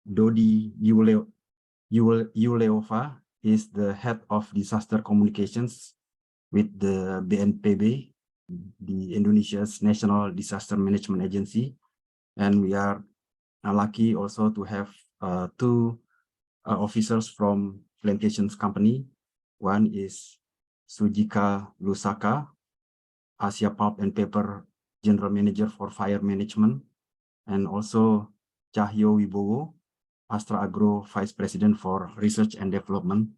Dodi Yuleova is the head of disaster communications with the BNPB, the Indonesia's National Disaster Management Agency. And we are lucky also to have two officers from plantations company. One is Sujika Lusaka, Asia Pulp and Paper General Manager for Fire Management, and also Cahyo Wibowo, Astra Agro Vice President for Research and Development.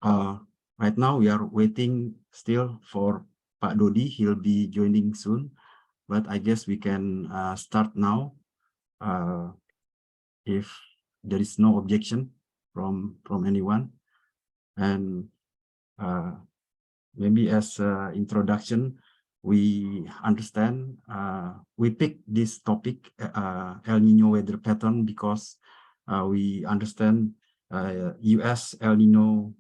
Right now we are waiting still for Pak Dodi. He'll be joining soon, but I guess we can start now if there is no objection from anyone. And maybe as introduction, we understand we picked this topic El Nino weather pattern because we understand US El Nino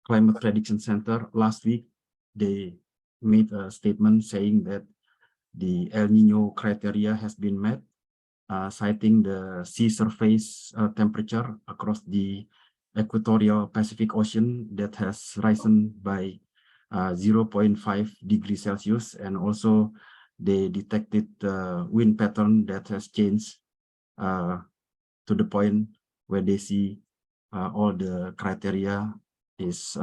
Climate Prediction Center last week, they made a statement saying that the El Nino criteria has been met, citing the sea surface temperature across the equatorial Pacific Ocean that has risen by 0.5 degrees Celsius, and also they detected the wind pattern that has changed to the point where they see all the criteria is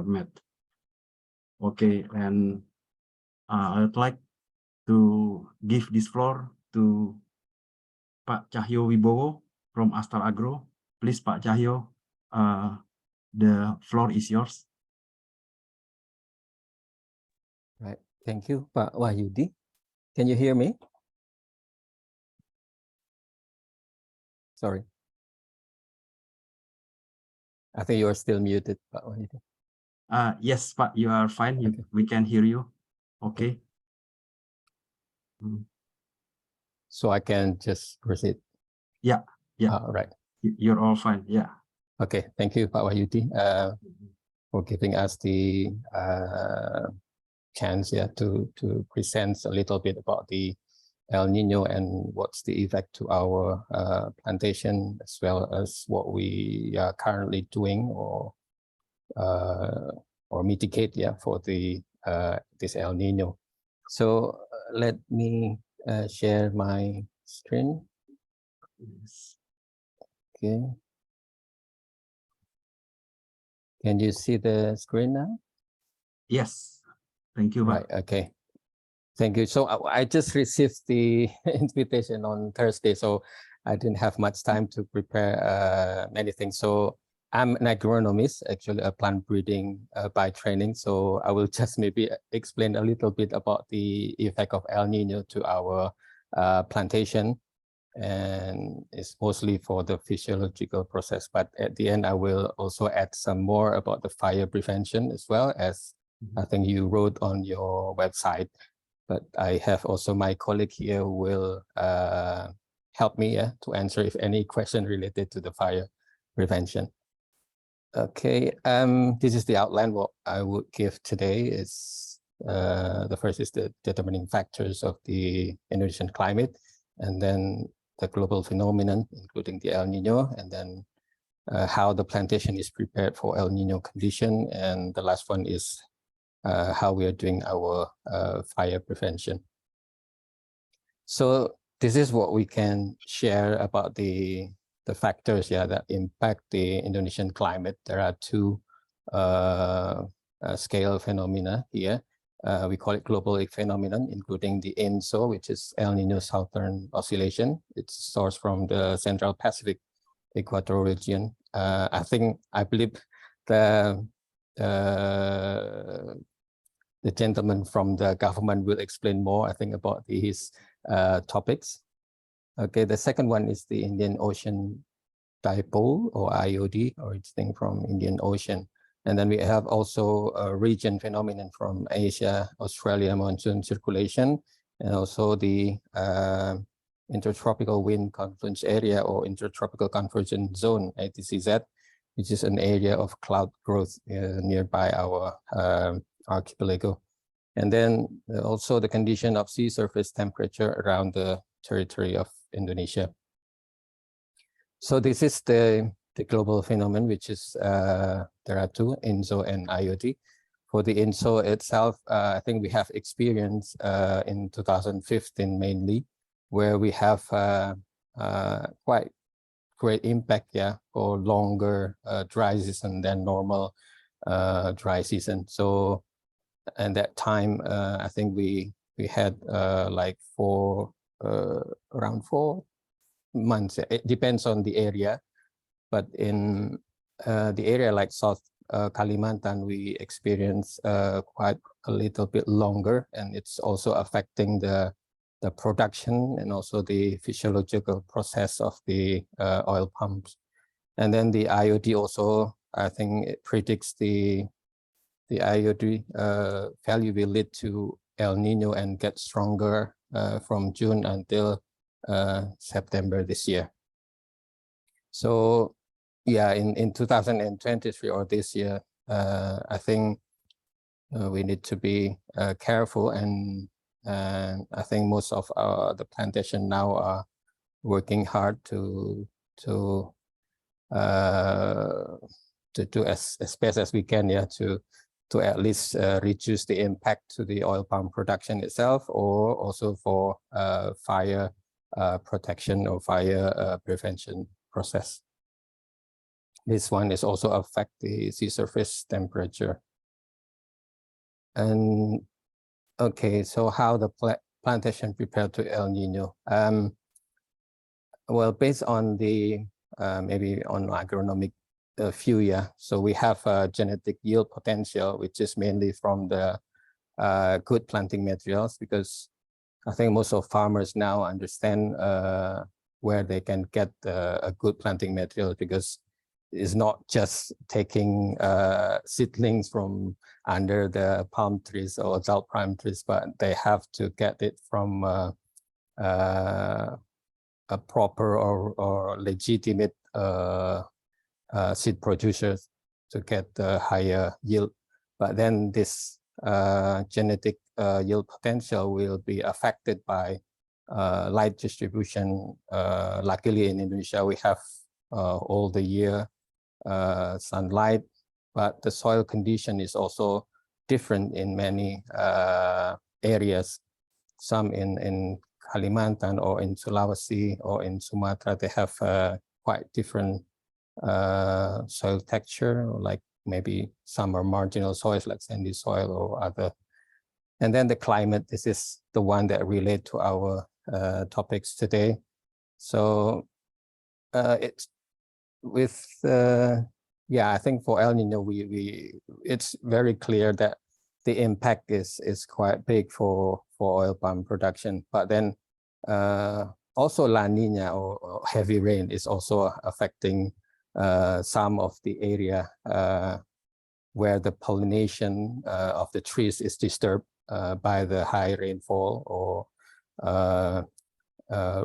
met. Okay, and I'd like to give this floor to Pak Cahyo Wibowo from Astra Agro. Please, Pak Cahyo, the floor is yours. Right. Thank you, Pak Wahyudi. Can you hear me? Sorry. I think you are still muted, Pak Wahyudi. Yes, Pak, you are fine. Okay. We can hear you. Okay. So I can just proceed. Yeah. Right. You're all fine. Yeah. Okay. Thank you, Pak Wahyudi, for giving us the chance to present a little bit about the El Nino and what's the effect to our plantation, as well as what we are currently doing or mitigate for the this El Nino. So let me share my screen. Okay. Can you see the screen now? Yes. Thank you. Right. Okay. Thank you. So I just received the invitation on Thursday, so I didn't have much time to prepare many things. So I'm an agronomist, actually a plant breeding by training. So I will just maybe explain a little bit about the effect of El Nino to our plantation. And it's mostly for the physiological process. But at the end, I will also add some more about the fire prevention, as well as I think you wrote on your website. But I have also my colleague here who will help me to answer if any question related to the fire prevention. Okay, this is the outline. What I would give today is the first is the determining factors of the Indonesian climate, and then the global phenomenon, including the El Nino, and then how the plantation is prepared for El Nino condition, and the last one is how we are doing our fire prevention. So this is what we can share about the factors that impact the Indonesian climate. There are two scale phenomena here. We call it global phenomenon, including the ENSO, which is El Nino Southern Oscillation. It's sourced from the Central Pacific Equatorial region. I believe the gentleman from the government will explain more, I think, about his topics. Okay, the second one is the Indian Ocean Dipole, or IOD, originating from Indian Ocean. And then we have also a region phenomenon from Asia, Australia monsoon circulation, and also the intertropical wind confluence area or intertropical convergence zone, ITCZ, which is an area of cloud growth nearby our archipelago. And then also the condition of sea surface temperature around the territory of Indonesia. So this is the global phenomenon, which is there are two, INSO and IOD. For the INSO itself, I think we have experience in 2015 mainly, where we have quite great impact, yeah, for longer dry season than normal dry season. So at that time, I think we had like around 4 months. It depends on the area, but in the area like South Kalimantan, we experience quite a little bit longer, and it's also affecting the production and also the physiological process of the oil pumps. And then the IOD also, I think it predicts the IOD value will lead to El Nino and get stronger from June until September this year. So yeah, in 2023 or this year, I think we need to be careful, and I think most of the plantation now are working hard to do as best as we can, yeah, to at least reduce the impact to the oil palm production itself, or also for fire protection or fire prevention process. This one is also affect the sea surface temperature. And okay, so how the plantation prepare to El Nino? Well, based on the maybe on agronomic view, yeah. So we have genetic yield potential, which is mainly from the good planting materials, because I think most of farmers now understand where they can get a good planting material, because it's not just taking seedlings from under the palm trees or adult palm trees, but they have to get it from a proper or legitimate seed producers to get the higher yield. But then this genetic yield potential will be affected by light distribution. Luckily in Indonesia, we have all the year sunlight, but the soil condition is also different in many areas. Some in Kalimantan or in Sulawesi or in Sumatra, they have quite different soil texture, like maybe some are marginal soils like sandy soil or other. And then the climate, this is the one that relate to our topics today. So it's with yeah, I think for El Nino, it's very clear that the impact is quite big for oil palm production. But then also La Nina or heavy rain is also affecting some of the area where the pollination of the trees is disturbed by the high rainfall or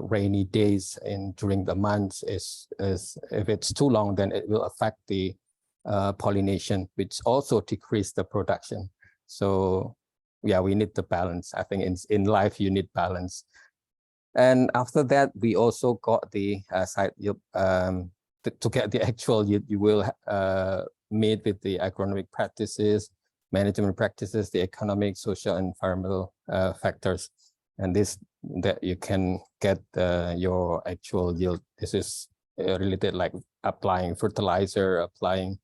rainy days during the months. Is if it's too long, then it will affect the pollination, which also decrease the production. So yeah, we need the balance. I think in life you need balance. And after that, we also got the side yield. To get the actual yield, you will meet with the agronomic practices, management practices, the economic, social, and environmental factors, and this that you can get your actual yield. This is related like applying fertilizer, applying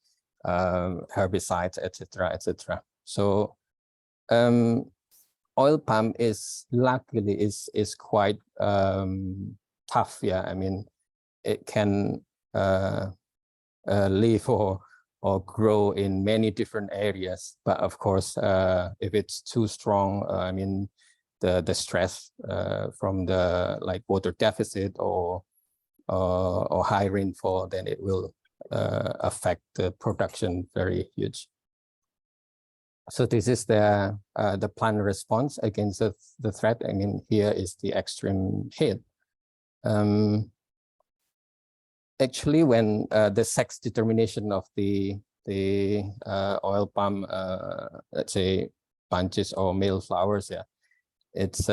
herbicides, etc., etc. So oil palm is luckily is quite tough. Yeah, I mean it can live or grow in many different areas, but of course if it's too strong, I mean the stress from the like water deficit or high rainfall, then it will affect the production very huge. So this is the plant response against the threat. I mean, here is the extreme heat. Actually, when the sex determination of the oil palm, let's say bunches or male flowers, yeah, it's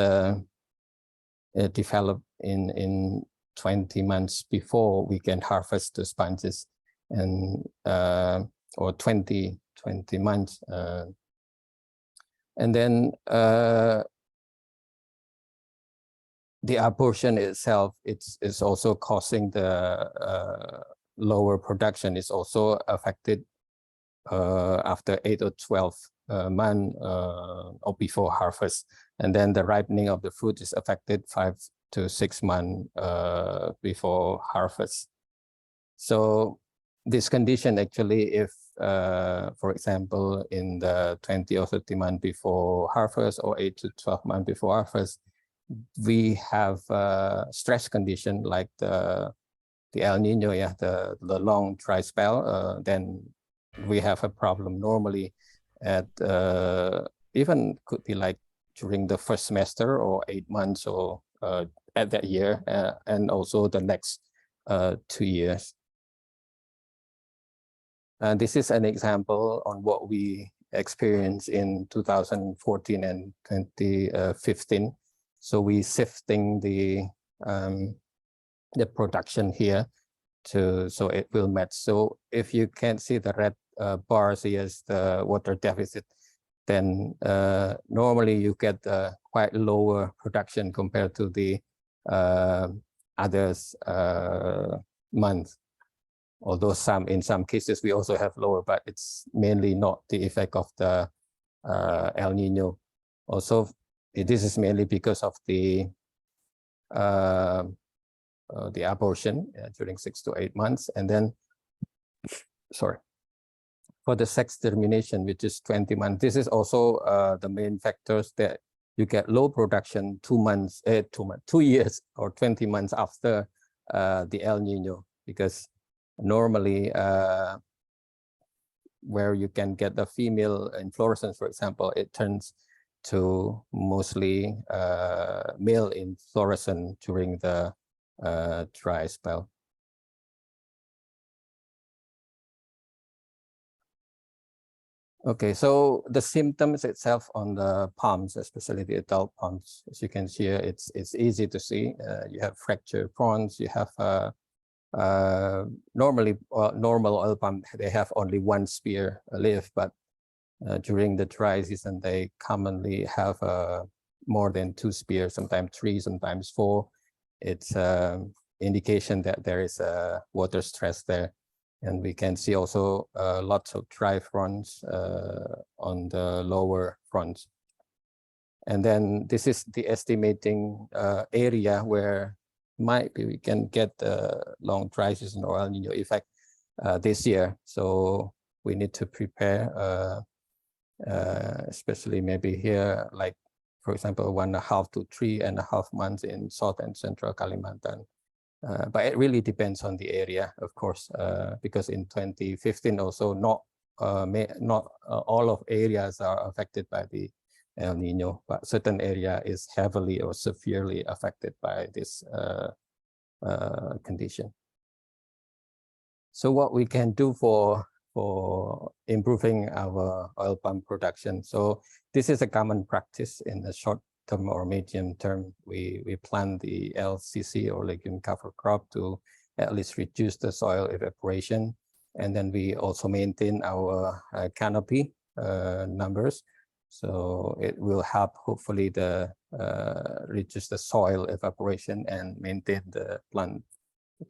develop in 20 months before we can harvest the sponges, and or 20 months, and then the abortion itself, it's also causing the lower production. Is also affected after 8 or 12 months or before harvest, and then the ripening of the fruit is affected 5 to 6 months before harvest. So this condition actually, if for example in the 20 or 30 months before harvest or 8 to 12 months before harvest, we have stress condition like the El Nino, the long dry spell, then we have a problem normally at even could be like during the first semester or 8 months or at that year, and also the next 2 years. And this is an example on what we experienced in 2014 and 2015. So we shifting the production here so it will match. So if you can see the red bars here is the water deficit, then normally you get quite lower production compared to the others months. Although in some cases we also have lower, but it's mainly not the effect of the El Nino. Also, this is mainly because of the abortion during 6 to 8 months, and then for the sex termination, which is 20 months. This is also the main factors that you get low production 2 years or 20 months after the El Nino, because normally where you can get the female inflorescence, for example, it turns to mostly male inflorescence during the dry spell. Okay, so the symptoms itself on the palms, especially the adult palms, as you can see here, it's easy to see. You have fractured fronds. You have normally normal oil palm, they have only one spear leaf, but during the dry season they commonly have more than 2 spears, sometimes 3, sometimes 4. It's indication that there is a water stress there. And we can see also lots of dry fronds on the lower fronds. And then this is the estimating area where might be we can get the long dry season or El Nino effect this year. So we need to prepare, especially maybe here, like for example, 1.5 to 3.5 months in South and Central Kalimantan. But it really depends on the area, of course, because in 2015 also not all of areas are affected by the El Nino, but certain area is heavily or severely affected by this condition. So what we can do for improving our oil palm production. So this is a common practice in the short term or medium term. We plant the LCC or legume cover crop to at least reduce the soil evaporation. And then we also maintain our canopy numbers. So it will help hopefully reduce the soil evaporation and maintain the plant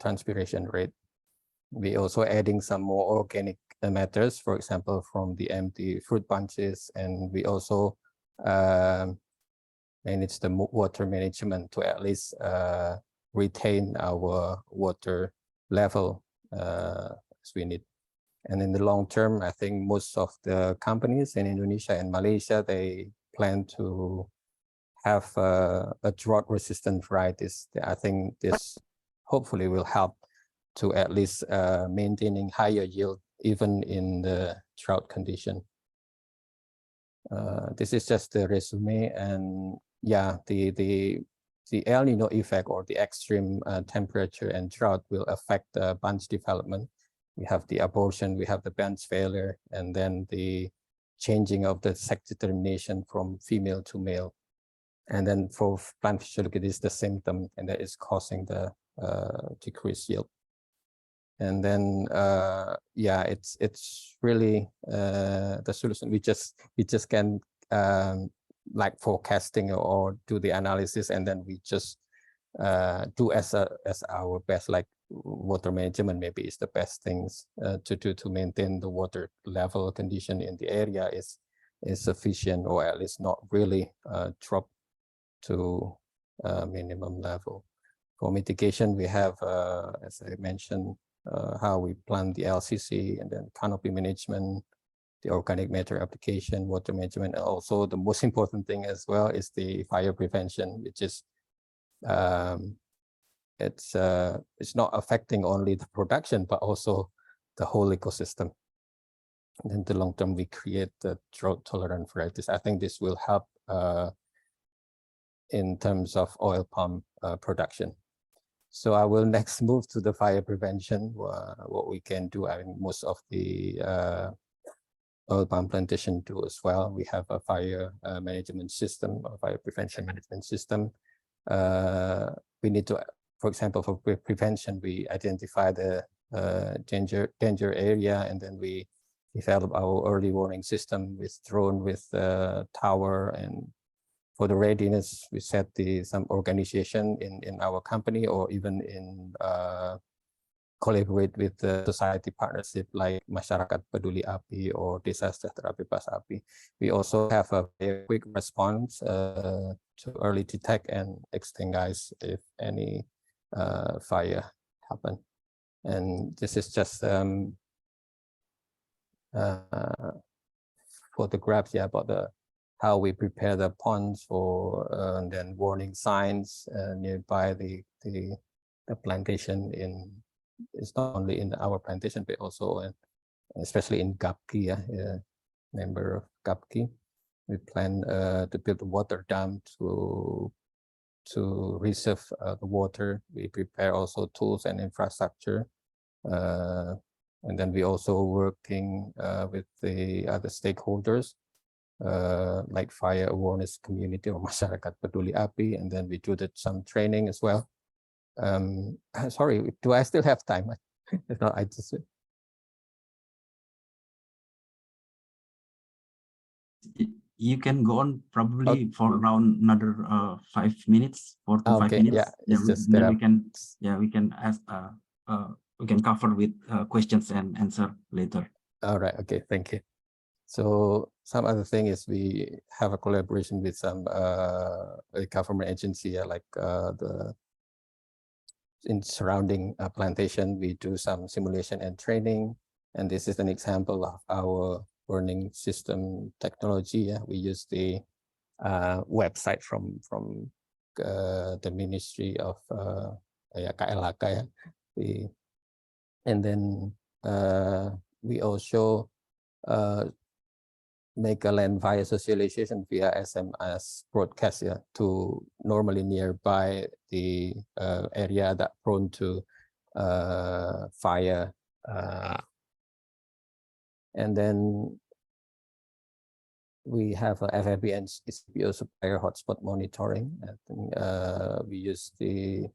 transpiration rate. We also adding some more organic matters, for example, from the empty fruit bunches, and we also manage the water management to at least retain our water level as we need. And in the long term, I think most of the companies in Indonesia and Malaysia, they plan to have a drought-resistant varieties. I think this hopefully will help to at least maintaining higher yield even in the drought condition. This is just the resume, and yeah, the El Nino effect or the extreme temperature and drought will affect the bunch development. We have the abortion, we have the bunch failure, and then the changing of the sex determination from female to male. And then for plant physiology, it is the symptom, and that is causing the decreased yield. And then yeah, it's really the solution. We just can like forecasting or do the analysis, and then we just do as our best, like water management maybe is the best things to do to maintain the water level condition in the area is sufficient, or at least not really drop to minimum level. For mitigation, we have, as I mentioned, how we plan the LCC, and then canopy management, the organic matter application, water management. Also, the most important thing as well is the fire prevention, which is it's not affecting only the production, but also the whole ecosystem. And in the long term, we create the drought-tolerant varieties. I think this will help in terms of oil palm production. So I will next move to the fire prevention, what we can do. I mean, most of the oil palm plantation do as well. We have a fire management system, a fire prevention management system. We need to, for example, for prevention, we identify the danger area, and then we develop our early warning system with drone, with tower, and for the readiness, we set some organization in our company, or even in collaborate with the society partnership like Masyarakat Peduli Api or Desa Sejahtera Bebas Api. We also have a very quick response to early detect and extinguish if any fire happen. And this is just photographs, yeah, about how we prepare the ponds for and then warning signs nearby the plantation. It's not only in our plantation, but also especially in Gapki, member of Gapki. We plan to build a water dam to reserve the water. We prepare also tools and infrastructure. And then we also working with the other stakeholders, like fire awareness community or Masyarakat Peduli Api, and then we do some training as well. Sorry, do I still have time? If not, I just... You can go on probably for around another 5 minutes, 4 to 5 minutes. Yeah, it's just then we can ask we can cover with questions and answer later. All right. Okay. Thank you. So some other thing is we have a collaboration with some a government agency, like in surrounding plantation. We do some simulation and training, and this is an example of our warning system technology. We use the website from the Ministry of KLHK. And then we also make a land fire socialization via SMS broadcast to normally nearby the area that prone to fire. And then we have a FFB and CPO supplier hotspot monitoring. I think we use the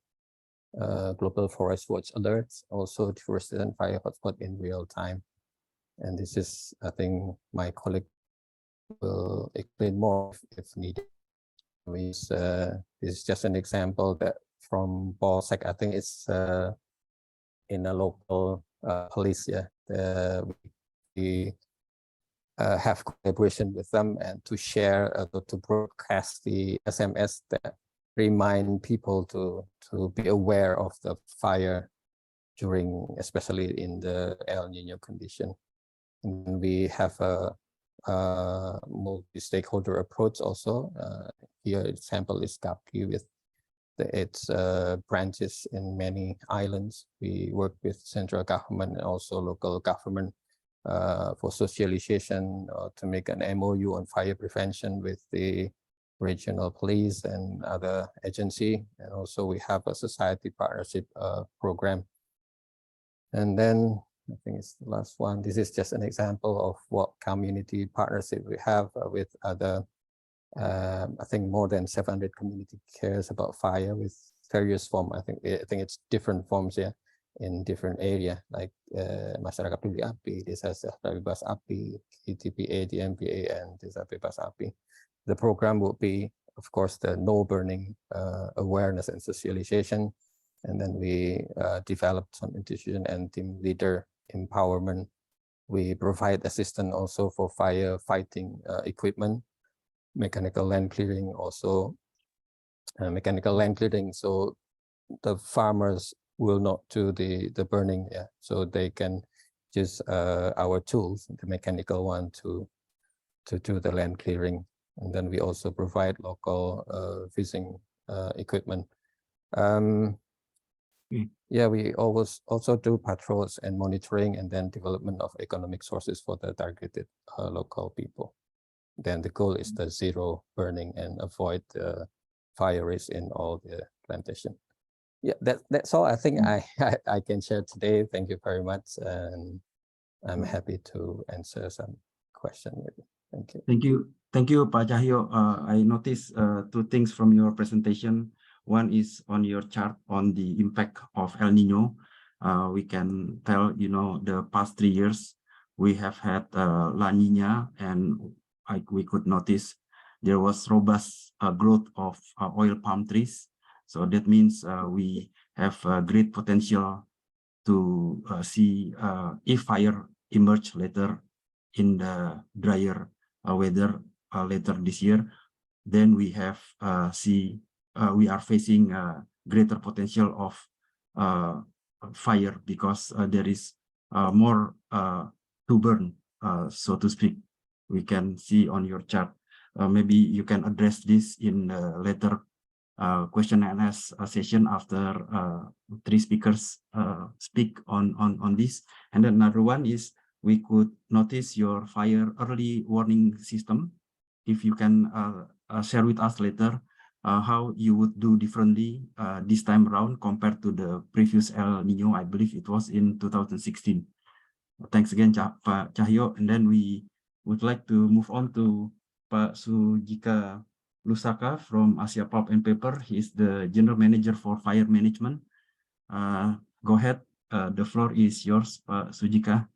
Global Forest Watch alerts, also deforestation fire hotspot in real time. And this is, I think, my colleague will explain more if needed. This is just an example that from BOSEC, I think it's in a local police. We have collaboration with them and to share, to broadcast the SMS that remind people to be aware of the fire during, especially in the El Nino condition. And we have a multi-stakeholder approach also. Here, example is Gapki with its branches in many islands. We work with central government and also local government for socialization, to make an MOU on fire prevention with the regional police and other agency. And also we have a society partnership program. And then I think it's the last one. This is just an example of what community partnership we have with other I think more than 700 community cares about fire with various forms. I think it's different forms here in different area, like Masyarakat Peduli Api, Desa Sejahtera Bebas Api, KTPA, DMPA, and Desa Bebas Api. The program will be, of course, the no burning awareness and socialization. And then we developed some institution and team leader empowerment. We provide assistance also for firefighting equipment, mechanical land clearing, also mechanical land clearing. So the farmers will not do the burning, so they can use our tools, the mechanical one, to do the land clearing. And then we also provide local fishing equipment. Yeah, we always also do patrols and monitoring, and then development of economic sources for the targeted local people. Then the goal is the zero burning and avoid fire risk in all the plantation. Yeah, that's all I think I can share today. Thank you very much, and I'm happy to answer some question with you. Thank you. Thank you, Pak Cahyo. I noticed two things from your presentation. One is on your chart on the impact of El Nino. We can tell, the past 3 years we have had La Nina, and we could notice there was robust growth of oil palm trees. So that means we have great potential to see if fire emerge later in the drier weather later this year. Then we have we are facing greater potential of fire because there is more to burn, so to speak. We can see on your chart. Maybe you can address this in the later question and answer session after 3 speakers speak on this. And then another one is we could notice your fire early warning system. If you can share with us later how you would do differently this time around compared to the previous El Nino. I believe it was in 2016. Thanks again, Pak Cahyo. And then we would like to move on to Pak Sujika Lusaka from Asia Pulp and Paper. He is the General Manager for Fire Management. Go ahead. The floor is yours, Pak Sujika.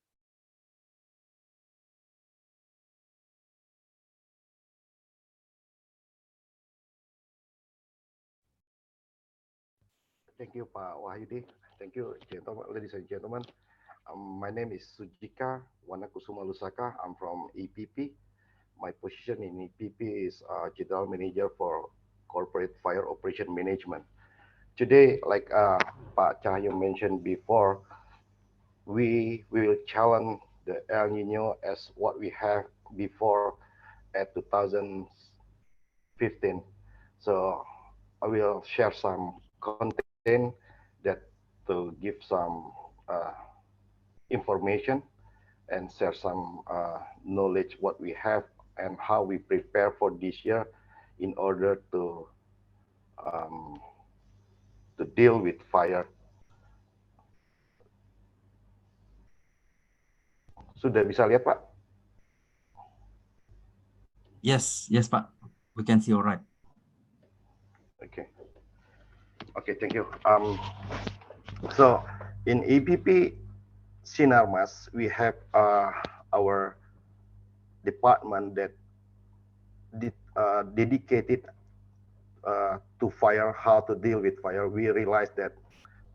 Thank you, Pak Wahyudi. Thank you, gentlemen, ladies and gentlemen. My name is Sujika Wanakusuma Lusaka. I'm from EPP. My position in EPP is General Manager for Corporate Fire Operation Management. Today, like Pak Cahyo mentioned before, we will challenge the El Nino as what we have before at 2015. So I will share some content that to give some information and share some knowledge what we have and how we prepare for this year in order to deal with fire. Sudah bisa lihat, Pak? Yes, Pak. We can see all right. Okay, thank you. So in EPP Sinarmas, we have our department that dedicated to fire, how to deal with fire. We realized that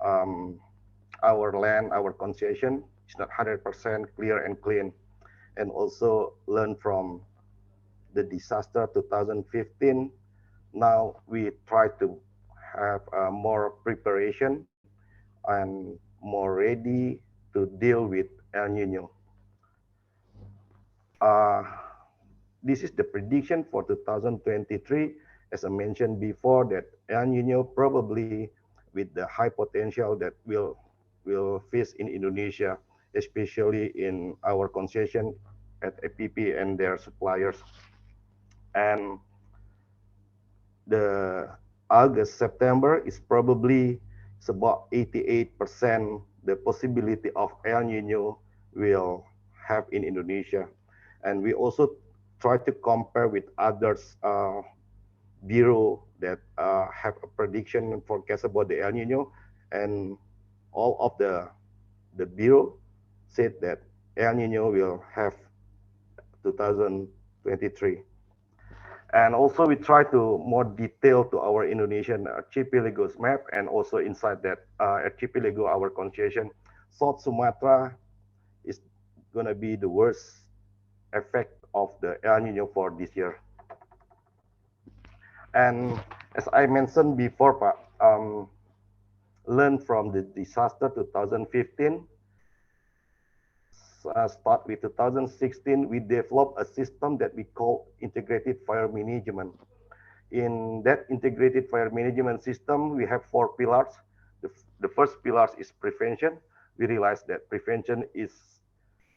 our land, our concession is not 100% clear and clean, and also learn from the disaster 2015. Now we try to have more preparation and more ready to deal with El Nino. This is the prediction for 2023. As I mentioned before, that El Nino probably with the high potential that will face in Indonesia, especially in our concession at APP and their suppliers. And the August, September is probably it's about 88% the possibility of El Nino will have in Indonesia. And we also try to compare with others bureau that have a prediction and forecast about the El Nino, and all of the bureau said that El Nino will have 2023. And also we try to more detail to our Indonesian archipelagos map, and also inside that archipelago, our concession, South Sumatra is gonna be the worst effect of the El Nino for this year. And as I mentioned before, Pak, learn from the disaster 2015, start with 2016, we developed a system that we call integrated fire management. In that integrated fire management system, we have 4 pillars. The first pillar is prevention. We realized that prevention is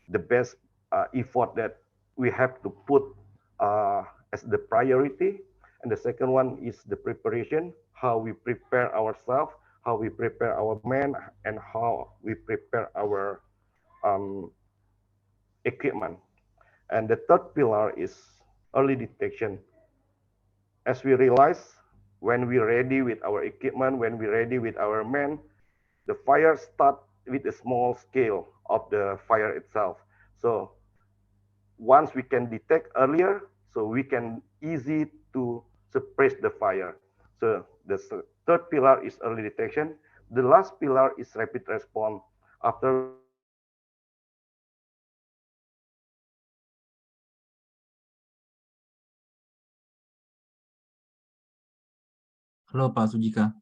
the best effort that we have to put as the priority. And the second one is the preparation, how we prepare ourselves, how we prepare our men, and how we prepare our equipment. And the third pillar is early detection. As we realize, when we're ready with our equipment, when we're ready with our men, the fire starts with a small scale of the fire itself. So once we can detect earlier, so we can easy to suppress the fire. So the third pillar is early detection. The last pillar is rapid response. After Halo Pak Sujika.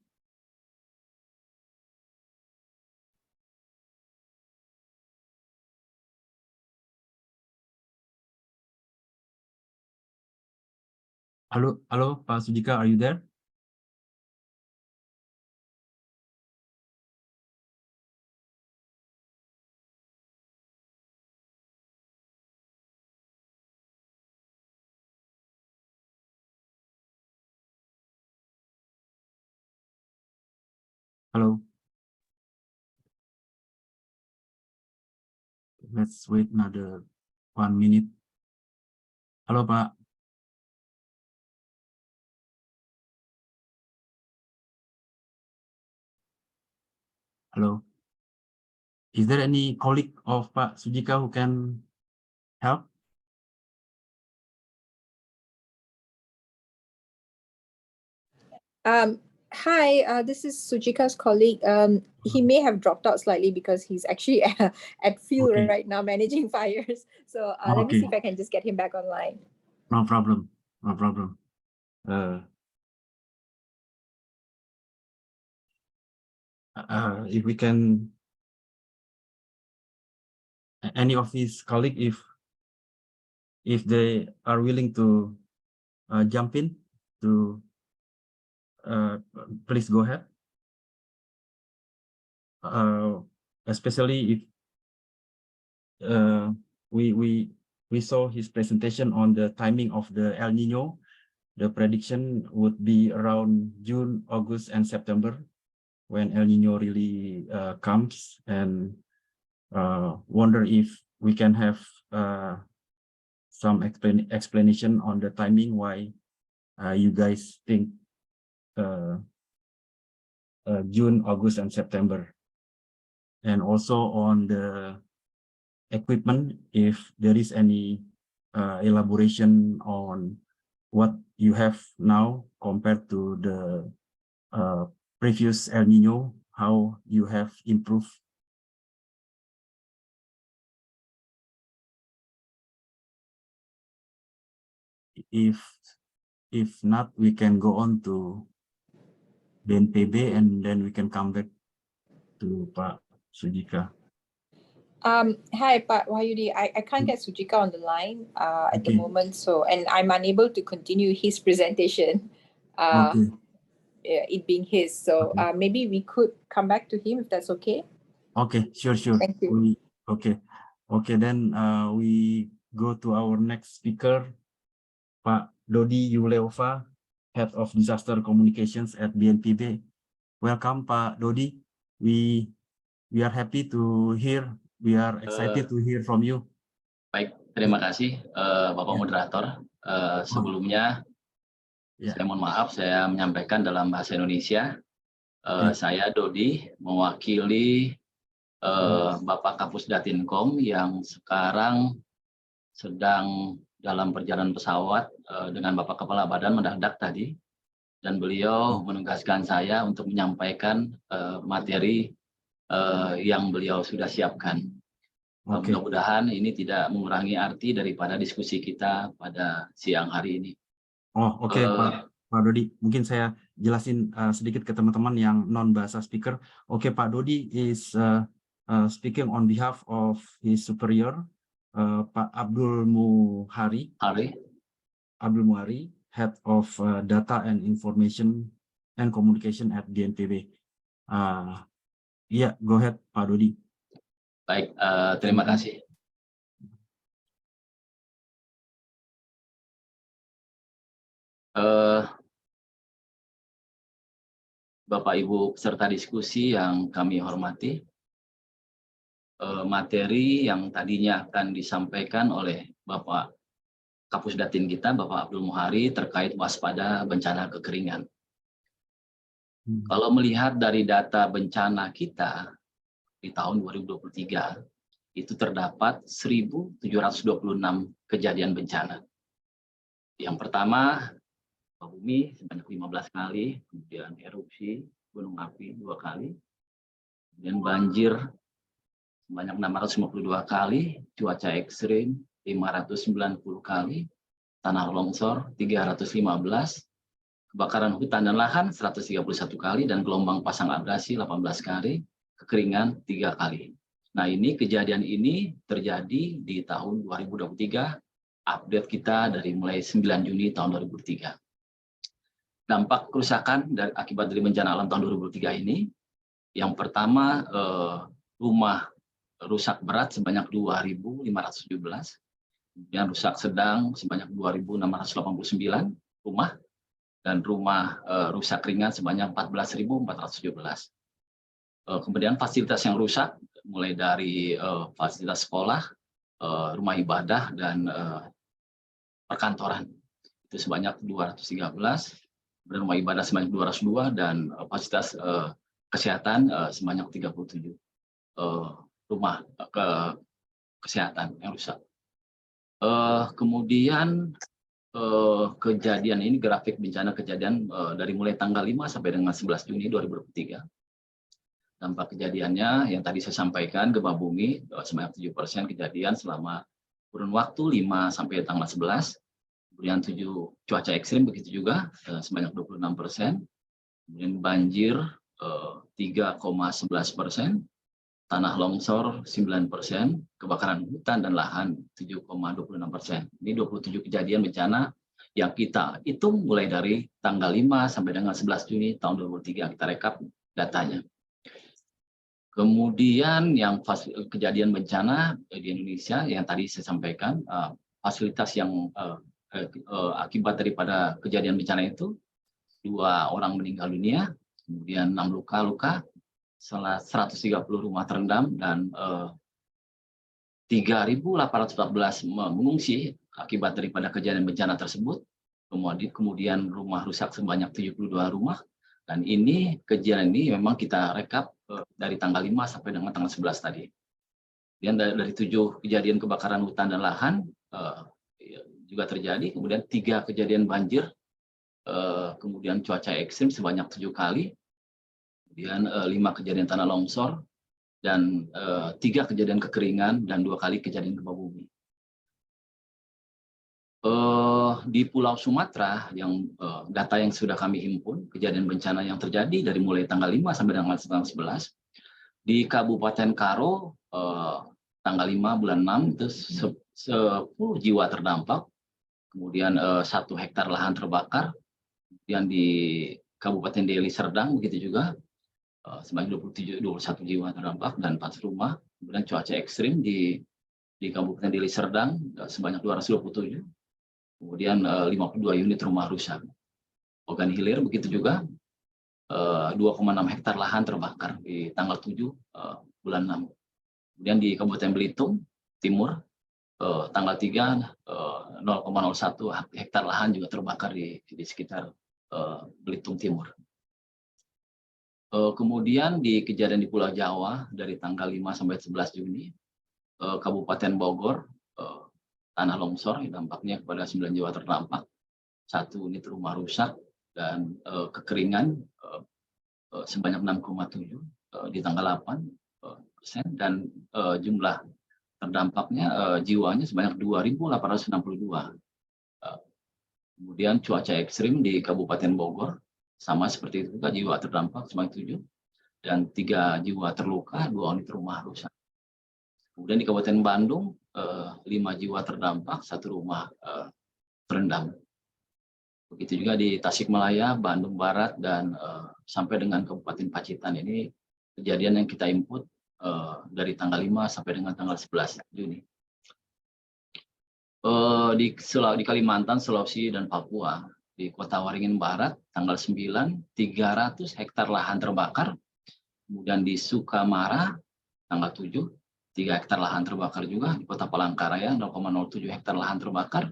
Halo Pak Sujika, are you there? Halo. Let's wait another 1 minute. Halo Pak. Hello. Is there any colleague of Pak Sujika who can help? Hi, this is Sujika's colleague. He may have dropped out slightly because he's actually at field Okay. right now managing fires. So let me see if I can just get him back online. No problem. No problem. If we can, any of his colleague, if they are willing to jump in, to please go ahead. Especially if we saw his presentation on the timing of the El Nino, the prediction would be around June, August, and September when El Nino really comes, and wonder if we can have some explanation on the timing why you guys think June, August, and September. And also on the equipment, if there is any elaboration on what you have now compared to the previous El Nino, how you have improved. If not, we can go on to BNPB and then we can come back to Pak Sujika. Hi, Pak Wahyudi. I can't get Sujika on the line at the moment, so and I'm unable to continue his presentation. It being his, so maybe we could come back to him if that's okay. Okay, sure. Thank you. Okay, then we go to our next speaker, Pak Dodi Yuleova, Head of Disaster Communications at BNPB. Welcome, Pak Dodi. We are happy to hear. We are excited to hear from you. Baik, Terima kasih Bapak Moderator. Sebelumnya saya mohon maaf saya menyampaikan dalam bahasa Indonesia. Saya Dodi mewakili Bapak Kapus Datinkom yang sekarang sedang dalam perjalanan pesawat dengan Bapak Kepala Badan mendadak tadi, dan beliau menugaskan saya untuk menyampaikan materi yang beliau sudah siapkan. Mudah-mudahan ini tidak mengurangi arti daripada diskusi kita pada siang hari ini. Oke, Pak Dodi, mungkin saya jelasin sedikit ke teman-teman yang non bahasa speaker. Oke, Pak Dodi is speaking on behalf of his superior, Pak Abdul Muhari, Head of Data and Information and Communication at DNPB. Go ahead, Pak Dodi. Baik, terima kasih. Bapak Ibu peserta diskusi yang kami hormati, materi yang tadinya akan disampaikan oleh Bapak Kapus Datin kita, Bapak Abdul Muhari, terkait waspada bencana kekeringan. Kalau melihat dari data bencana kita di tahun 2023, itu terdapat 1.726 kejadian bencana. Yang pertama, gempa bumi sebanyak 15 kali, kemudian erupsi gunung api 2 kali, kemudian banjir sebanyak 652 kali, cuaca ekstrim 590 kali, tanah longsor 315, kebakaran hutan dan lahan 131 kali, dan gelombang pasang abrasi 18 kali, kekeringan 3 kali. Nah, ini kejadian ini terjadi di tahun 2023, update kita dari mulai 9 Juni tahun 2023. Dampak kerusakan akibat dari bencana alam tahun 2023 ini, yang pertama rumah rusak berat sebanyak 2.517, kemudian rusak sedang sebanyak 2.689 rumah, dan rumah rusak ringan sebanyak 14.417. Kemudian fasilitas yang rusak mulai dari fasilitas sekolah, rumah ibadah, dan perkantoran itu sebanyak 213, dan rumah ibadah sebanyak 202, dan fasilitas kesehatan sebanyak 37 rumah kesehatan yang rusak. Kemudian kejadian ini, grafik bencana kejadian dari mulai tanggal 5 sampai dengan 11 Juni 2023. Dampak kejadiannya yang tadi saya sampaikan, gempa bumi sebanyak 7% kejadian selama kurun waktu 5 sampai tanggal 11. Kemudian 7 cuaca ekstrim begitu juga sebanyak 26%. Kemudian banjir 3,11%, tanah longsor 9%, kebakaran hutan dan lahan 7,26%. Ini 27 kejadian bencana yang kita hitung mulai dari tanggal 5 sampai dengan 11 Juni tahun 2023, kita rekap datanya. Kemudian yang kejadian bencana di Indonesia yang tadi saya sampaikan, fasilitas yang akibat daripada kejadian bencana itu 2 orang meninggal dunia, kemudian 6 luka-luka, 130 rumah terendam, dan 3.814 mengungsi akibat daripada kejadian bencana tersebut. Kemudian rumah rusak sebanyak 72 rumah, dan ini kejadian ini memang kita rekap dari tanggal 5 sampai dengan tanggal 11 tadi. Dan dari 7 kejadian kebakaran hutan dan lahan juga terjadi, kemudian 3 kejadian banjir, kemudian cuaca ekstrim sebanyak 7 kali, kemudian 5 kejadian tanah longsor, dan 3 kejadian kekeringan, dan 2 kali kejadian gempa bumi. Di Pulau Sumatera, yang data yang sudah kami himpun, kejadian bencana yang terjadi dari mulai tanggal 5 sampai dengan tanggal 11, di Kabupaten Karo tanggal 5 bulan 6 itu 10 jiwa terdampak, kemudian 1 hektar lahan terbakar, kemudian di Kabupaten Deli Serdang begitu juga sebanyak 21 jiwa terdampak dan 4 rumah. Kemudian cuaca ekstrim di Kabupaten Deli Serdang sebanyak 227, kemudian 52 unit rumah rusak. Ogan Hilir begitu juga 2,6 hektar lahan terbakar di tanggal 7 bulan 6. Kemudian di Kabupaten Belitung Timur tanggal 3 0,01 hektar lahan juga terbakar di sekitar Belitung Timur. Kemudian di kejadian di Pulau Jawa dari tanggal 5 sampai 11 Juni, Kabupaten Bogor, tanah longsor yang dampaknya kepada 9 jiwa terdampak, 1 unit rumah rusak, dan kekeringan sebanyak 6,7 di tanggal 8%, dan jumlah terdampaknya jiwanya sebanyak 2.862. Kemudian cuaca ekstrim di Kabupaten Bogor, sama seperti itu juga, jiwa terdampak sebanyak 7, dan 3 jiwa terluka, 2 unit rumah rusak. Kemudian di Kabupaten Bandung, 5 jiwa terdampak, 1 rumah terendam. Begitu juga di Tasikmalaya, Bandung Barat, dan sampai dengan Kabupaten Pacitan. Ini kejadian yang kita input dari tanggal 5 sampai dengan tanggal 11 Juni. Di Kalimantan, Sulawesi, dan Papua, di Kota Waringin Barat, tanggal 9, 300 hektar lahan terbakar. Kemudian di Sukamara, tanggal 7, 3 hektar lahan terbakar juga. Di Kota Palangkaraya, 0,07 hektar lahan terbakar.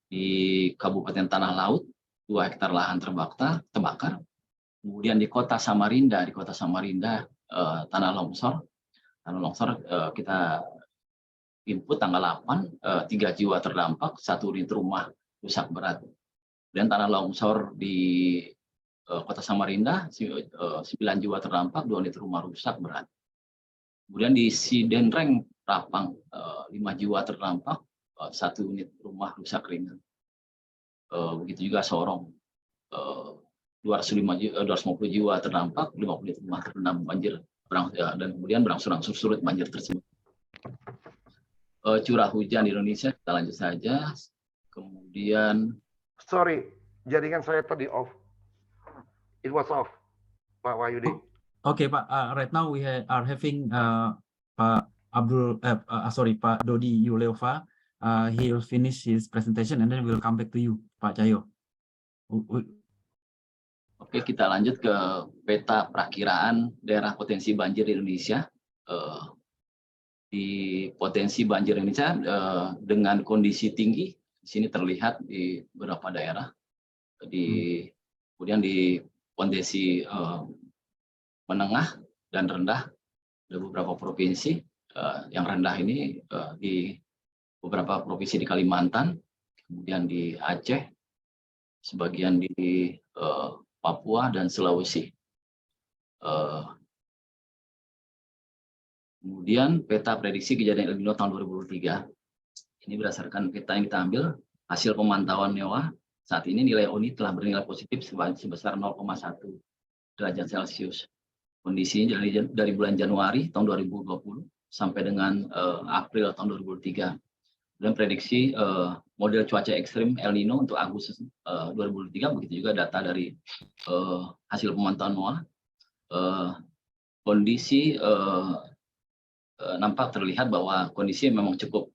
Di Kabupaten Tanah Laut, 2 hektar lahan terbakar. Kemudian di Kota Samarinda, tanah longsor. Tanah longsor kita input tanggal 8, 3 jiwa terdampak, 1 unit rumah rusak berat. Dan tanah longsor di Kota Samarinda, 9 jiwa terdampak, 2 unit rumah rusak berat. Kemudian di Sidenreng, Rapang, 5 jiwa terdampak, 1 unit rumah rusak ringan. Begitu juga Sorong, 250 jiwa terdampak, 50 unit rumah terendam banjir, dan kemudian berangsur-angsur surut banjir tersebut. Curah hujan di Indonesia, kita lanjut saja. Kemudian, Sorry, jaringan saya tadi off. It was off, Pak Wahyudi. Okay, Pak. Right now we are having Pak Dodi Yuleova. He will finish his presentation and then we'll come back to you, Pak Cahyo. Oke, kita lanjut ke peta perakiraan daerah potensi banjir di Indonesia. Di potensi banjir Indonesia dengan kondisi tinggi, di sini terlihat di beberapa daerah. Kemudian di potensi menengah dan rendah, ada beberapa provinsi. Yang rendah ini di beberapa provinsi di Kalimantan, kemudian di Aceh, sebagian di Papua dan Sulawesi. Kemudian peta prediksi kejadian El Nino tahun 2023. Ini berdasarkan peta yang kita ambil, hasil pemantauan NOAA. Saat ini nilai ONI telah bernilai positif sebesar 0,1 derajat Celcius. Kondisinya dari bulan Januari tahun 2020 sampai dengan April tahun 2003. Dan prediksi model cuaca ekstrim El Nino untuk Agustus 2003, begitu juga data dari hasil pemantauan NOAA. Kondisi nampak terlihat bahwa kondisi memang cukup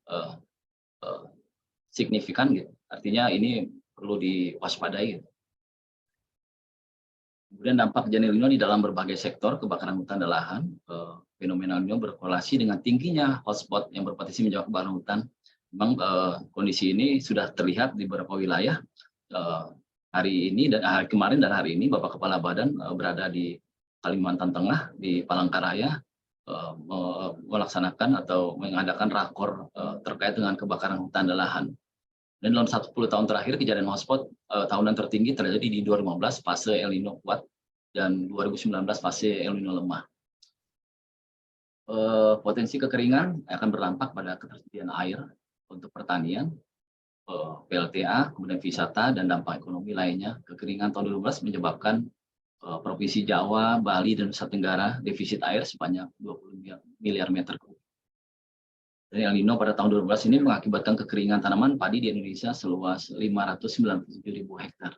signifikan, gitu. Artinya ini perlu diwaspadai. Gitu. Kemudian dampak kejadian El Nino di dalam berbagai sektor, kebakaran hutan dan lahan. Fenomena El Nino berkorelasi dengan tingginya hotspot yang berpotensi menjadi kebakaran hutan. Memang kondisi ini sudah terlihat di beberapa wilayah. Hari ini dan hari kemarin dan hari ini Bapak Kepala Badan berada di Kalimantan Tengah, di Palangkaraya, melaksanakan atau mengadakan rakor terkait dengan kebakaran hutan dan lahan. Dan dalam 10 tahun terakhir kejadian hotspot tahunan tertinggi terjadi di 2015 fase El Nino kuat dan 2019 fase El Nino lemah. Potensi kekeringan akan berdampak pada ketersediaan air untuk pertanian, PLTA, kemudian wisata dan dampak ekonomi lainnya. Kekeringan tahun 2012 menyebabkan Provinsi Jawa, Bali, dan Nusa Tenggara defisit air sebanyak 20 miliar meter kubik. Dan El Nino pada tahun 2012 ini mengakibatkan kekeringan tanaman padi di Indonesia seluas 597.000 hektar.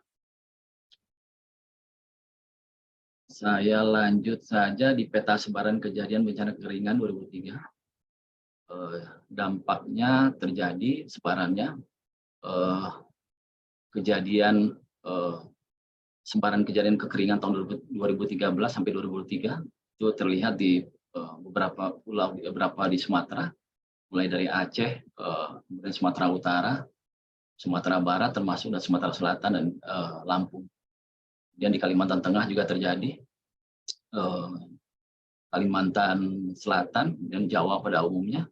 Saya lanjut saja di peta sebaran kejadian bencana kekeringan 2003. Dampaknya terjadi sebarannya kejadian sebaran kejadian kekeringan tahun 2013 sampai 2003 itu terlihat di beberapa pulau, beberapa di Sumatera, mulai dari Aceh, kemudian Sumatera Utara, Sumatera Barat termasuk, dan Sumatera Selatan dan Lampung. Kemudian di Kalimantan Tengah juga terjadi, Kalimantan Selatan dan Jawa pada umumnya,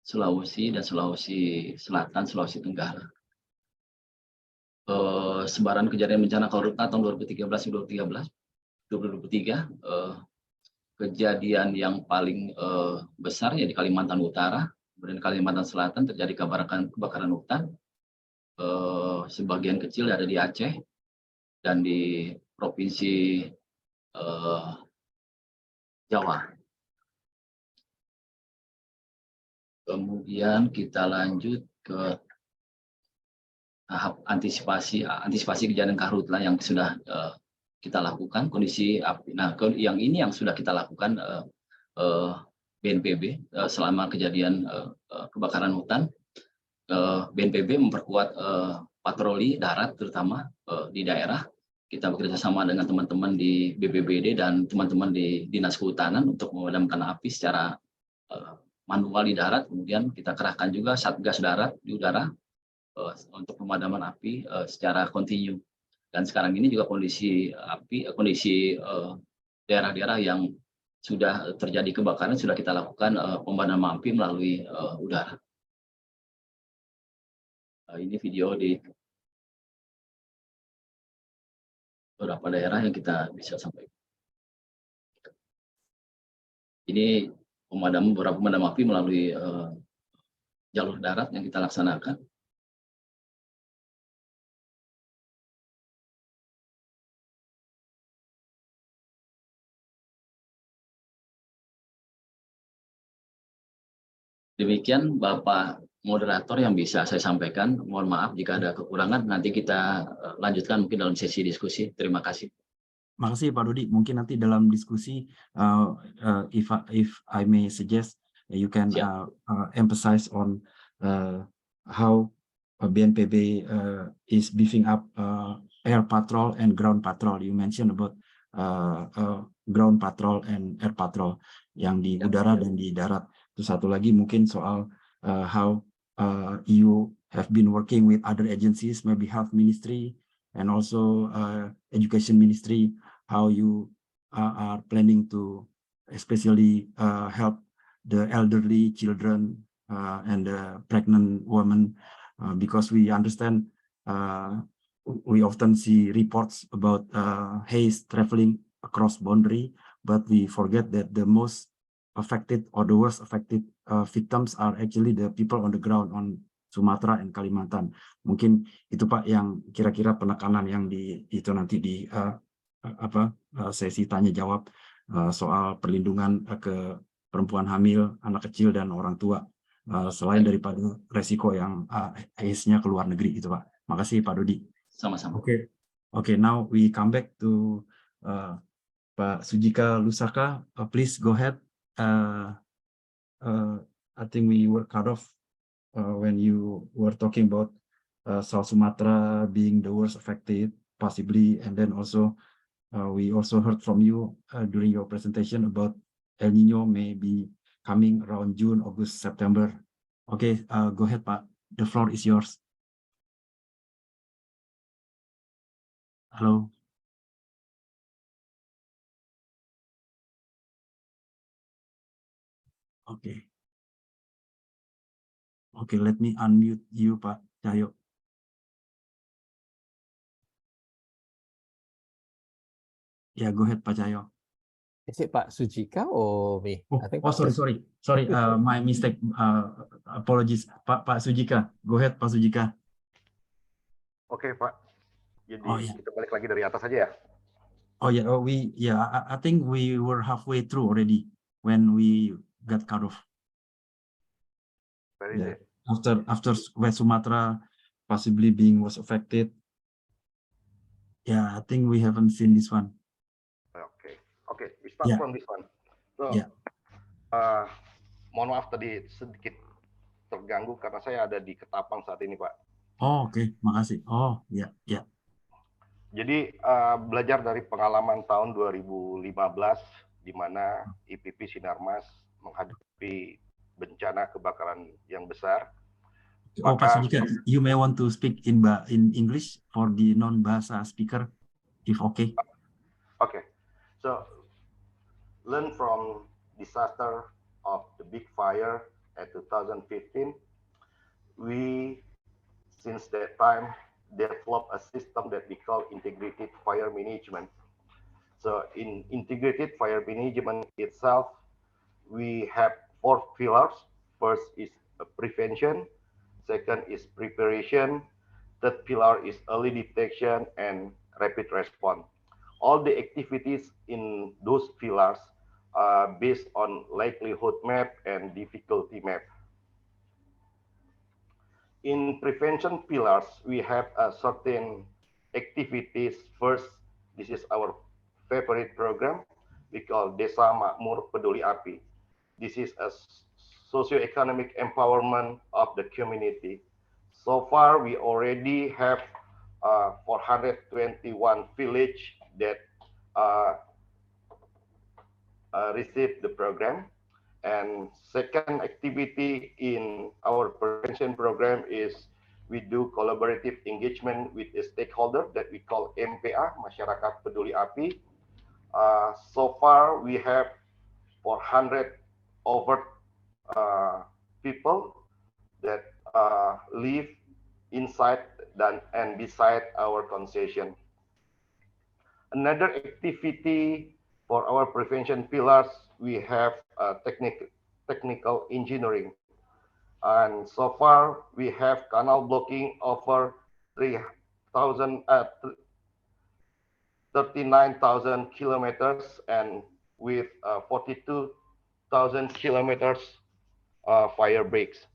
Sulawesi dan Sulawesi Selatan, Sulawesi Tenggara. Sebaran kejadian bencana Karhutla tahun 2023, kejadian yang paling besar ya di Kalimantan Utara, kemudian Kalimantan Selatan terjadi kebakaran hutan, sebagian kecil ada di Aceh dan di Provinsi Jawa. Kemudian kita lanjut ke tahap antisipasi kejadian karhutla yang sudah kita lakukan, kondisi api. Nah, yang ini yang sudah kita lakukan BNPB selama kejadian kebakaran hutan. BNPB memperkuat patroli darat terutama di daerah. Kita bekerjasama dengan teman-teman di BPBD dan teman-teman di Dinas Kehutanan untuk memadamkan api secara manual di darat. Kemudian kita kerahkan juga Satgas Darat di udara untuk pemadaman api secara kontinu. Dan sekarang ini juga kondisi daerah-daerah yang sudah terjadi kebakaran sudah kita lakukan pemadaman api melalui udara. Ini video di beberapa daerah yang kita bisa sampaikan. Ini beberapa pemadam api melalui jalur darat yang kita laksanakan. Demikian Bapak moderator yang bisa saya sampaikan. Mohon maaf jika ada kekurangan. Nanti kita lanjutkan mungkin dalam sesi diskusi. Terima kasih. Makasih Pak Dodi. Mungkin nanti dalam diskusi, if I may suggest, you can emphasize on how BNPB is beefing up air patrol and ground patrol. You mentioned about ground patrol and air patrol yang di udara dan di darat. Terus satu lagi mungkin soal how you have been working with other agencies, maybe health ministry and also education ministry, how you are planning to especially help the elderly children and the pregnant women, because we understand we often see reports about haze traveling across boundary, but we forget that the most affected or the worst affected victims are actually the people on the ground on Sumatera and Kalimantan. Mungkin itu Pak yang kira-kira penekanan yang itu nanti di sesi tanya jawab soal perlindungan ke perempuan hamil, anak kecil dan orang tua, selain daripada resiko yang haze-nya ke luar negeri itu Pak. Makasih Pak Dodi. Sama-sama. Okay, now we come back to Pak Sujika Lusaka. Please go ahead. I think we were cut off when you were talking about South Sumatra being the worst affected, possibly, and then also we also heard from you during your presentation about El Nino may be coming around June, August, September. Okay, go ahead, Pak. The floor is yours. Hello. Okay. Okay, let me unmute you, Pak Cahyo. Yeah, go ahead, Pak Cahyo. Is it Pak Sujika or me? I think sorry. My mistake. Apologies, Pak Sujika. Go ahead, Pak Sujika. Oke, Pak. Jadi kita balik lagi dari atas aja ya. I think we were halfway through already when we got cut off. After West Sumatra possibly was affected. Yeah, I think we haven't seen this one. Okay, we start from this one. So, mohon maaf tadi sedikit terganggu karena saya ada di Ketapang saat ini, Pak. Oh, oke, makasih. Oh, ya. Jadi belajar dari pengalaman tahun 2015 di mana IPP Sinarmas menghadapi bencana bencana kebakaran yang besar. Oh, Pak Sudika, you may want to speak in English for the non-bahasa speaker, if okay. Okay, so learn from disaster of the big fire at 2015. We, since that time, developed a system that we call integrated fire management. So in integrated fire management itself, we have 4 pillars. First is prevention, second is preparation, third pillar is early detection and rapid response. All the activities in those pillars are based on likelihood map and difficulty map. In prevention pillars, we have certain activities. First, this is our favorite program. We call Desa Makmur Peduli Api. This is a socio-economic empowerment of the community. So far, we already have 421 village that received the program. And second activity in our prevention program is we do collaborative engagement with a stakeholder that we call MPA, Masyarakat Peduli Api. So far, we have 400 over people that live inside and beside our concession. Another activity for our prevention pillars, we have technical engineering. And so far, we have canal blocking over 39,000 kilometers and with 42,000 kilometers fire breaks.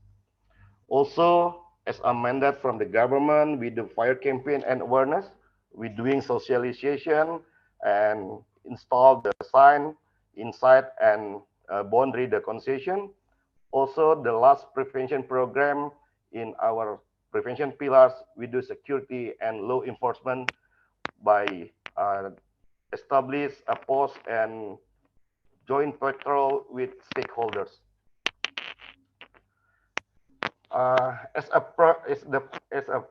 Also, as a mandate from the government, we do fire campaign and awareness. We're doing socialization and install the sign inside and boundary the concession. Also, the last prevention program in our prevention pillars, we do security and law enforcement by establish a post and joint patrol with stakeholders. As a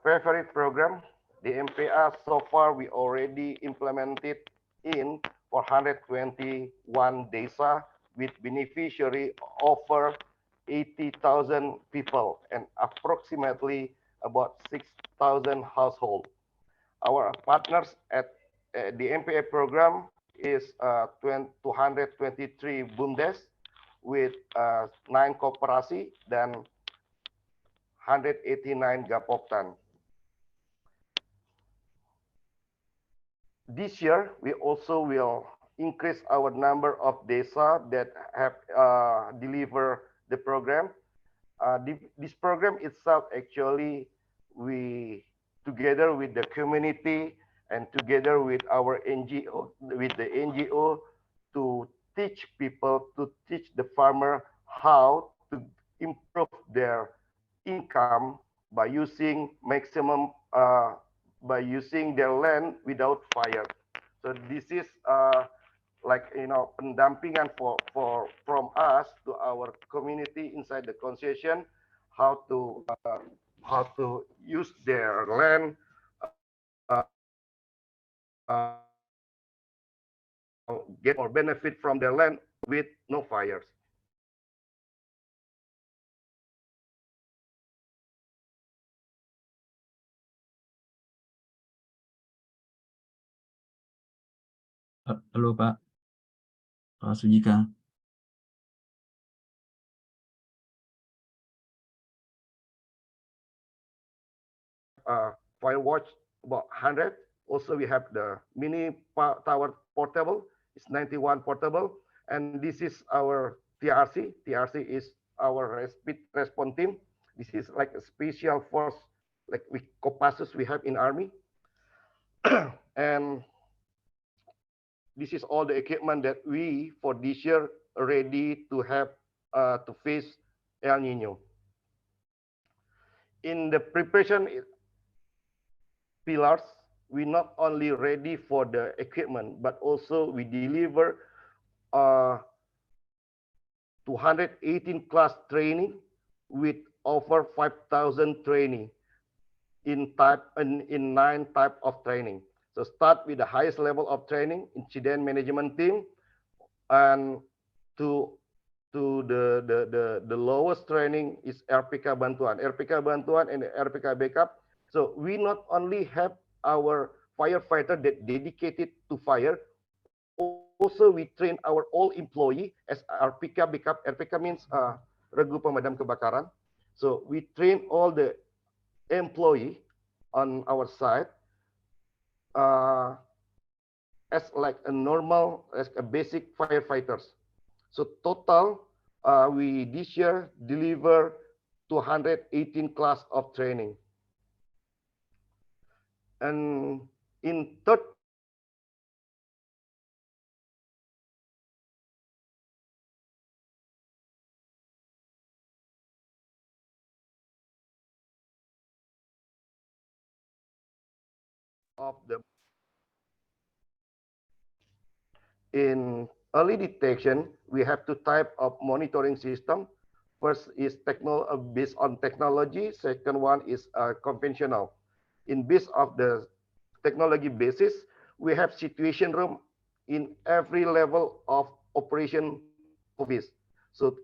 favorite program, the MPA so far we already implemented in 421 desa with beneficiary over 80,000 people and approximately about 6,000 households. Our partners at the MPA program is 223 BUMDes with 9 koperasi dan 189 Gapoktan. This year, we also will increase our number of desa that have delivered the program. This program itself, actually, we together with the community and together with our NGO, with the NGO, to teach people, to teach the farmer how to improve their income by using maximum by using their land without fire. So this is like pendampingan from us to our community inside the concession, how to use their land get or benefit from their land with no fires. Halo Pak Sujika. Fire watch about 100. Also, we have the mini tower portable. It's 91 portable, and this is our TRC. TRC is our rapid response team. This is like a special force, like Kopassus we have in Army. And this is all the equipment that we, for this year, are ready to have to face El Nino. In the preparation pillars, we not only ready for the equipment, but also we deliver 218 class training with over 5,000 training in 9 type of training. So start with the highest level of training, incident management team, and to the lowest training is RPK Bantuan and RPK Backup. So we not only have our firefighter that dedicated to fire, also we train our all employee as RPK Backup. RPK means Regu Pemadam Kebakaran. So we train all the employee on our side as like a normal, as a basic firefighters. So total, we this year deliver 218 class of training. And in third of the in early detection, we have two type of monitoring system. First is based on technology. Second one is conventional. In base of the technology basis, we have situation room in every level of operation office. So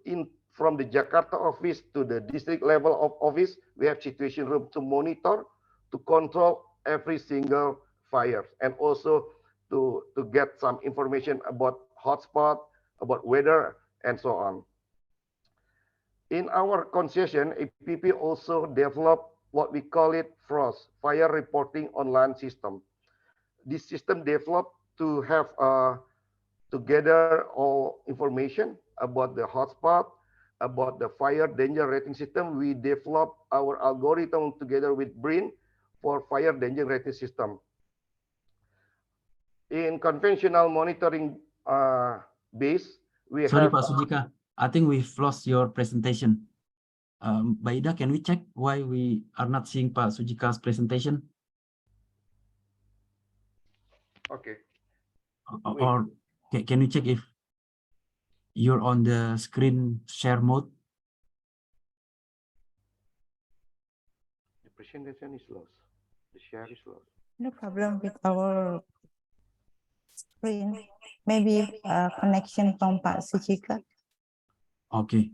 from the Jakarta office to the district level of office, we have situation room to monitor, to control every single fire, and also to get some information about hotspot, about weather, and so on. In our concession, APP also developed what we call it FROST, Fire Reporting Online System. This system developed to have to gather all information about the hotspot, about the fire danger rating system. We developed our algorithm together with BRIN for fire danger rating system. In conventional monitoring base, we Sorry, have... Pak Sujika, I think we've lost your presentation. Baida, can we check why we are not seeing Pak Sujika's presentation? Okay. Or can you check if you're on the screen share mode? The presentation is lost. The share is lost. No problem with our screen. Maybe connection from Pak Sujika. Okay.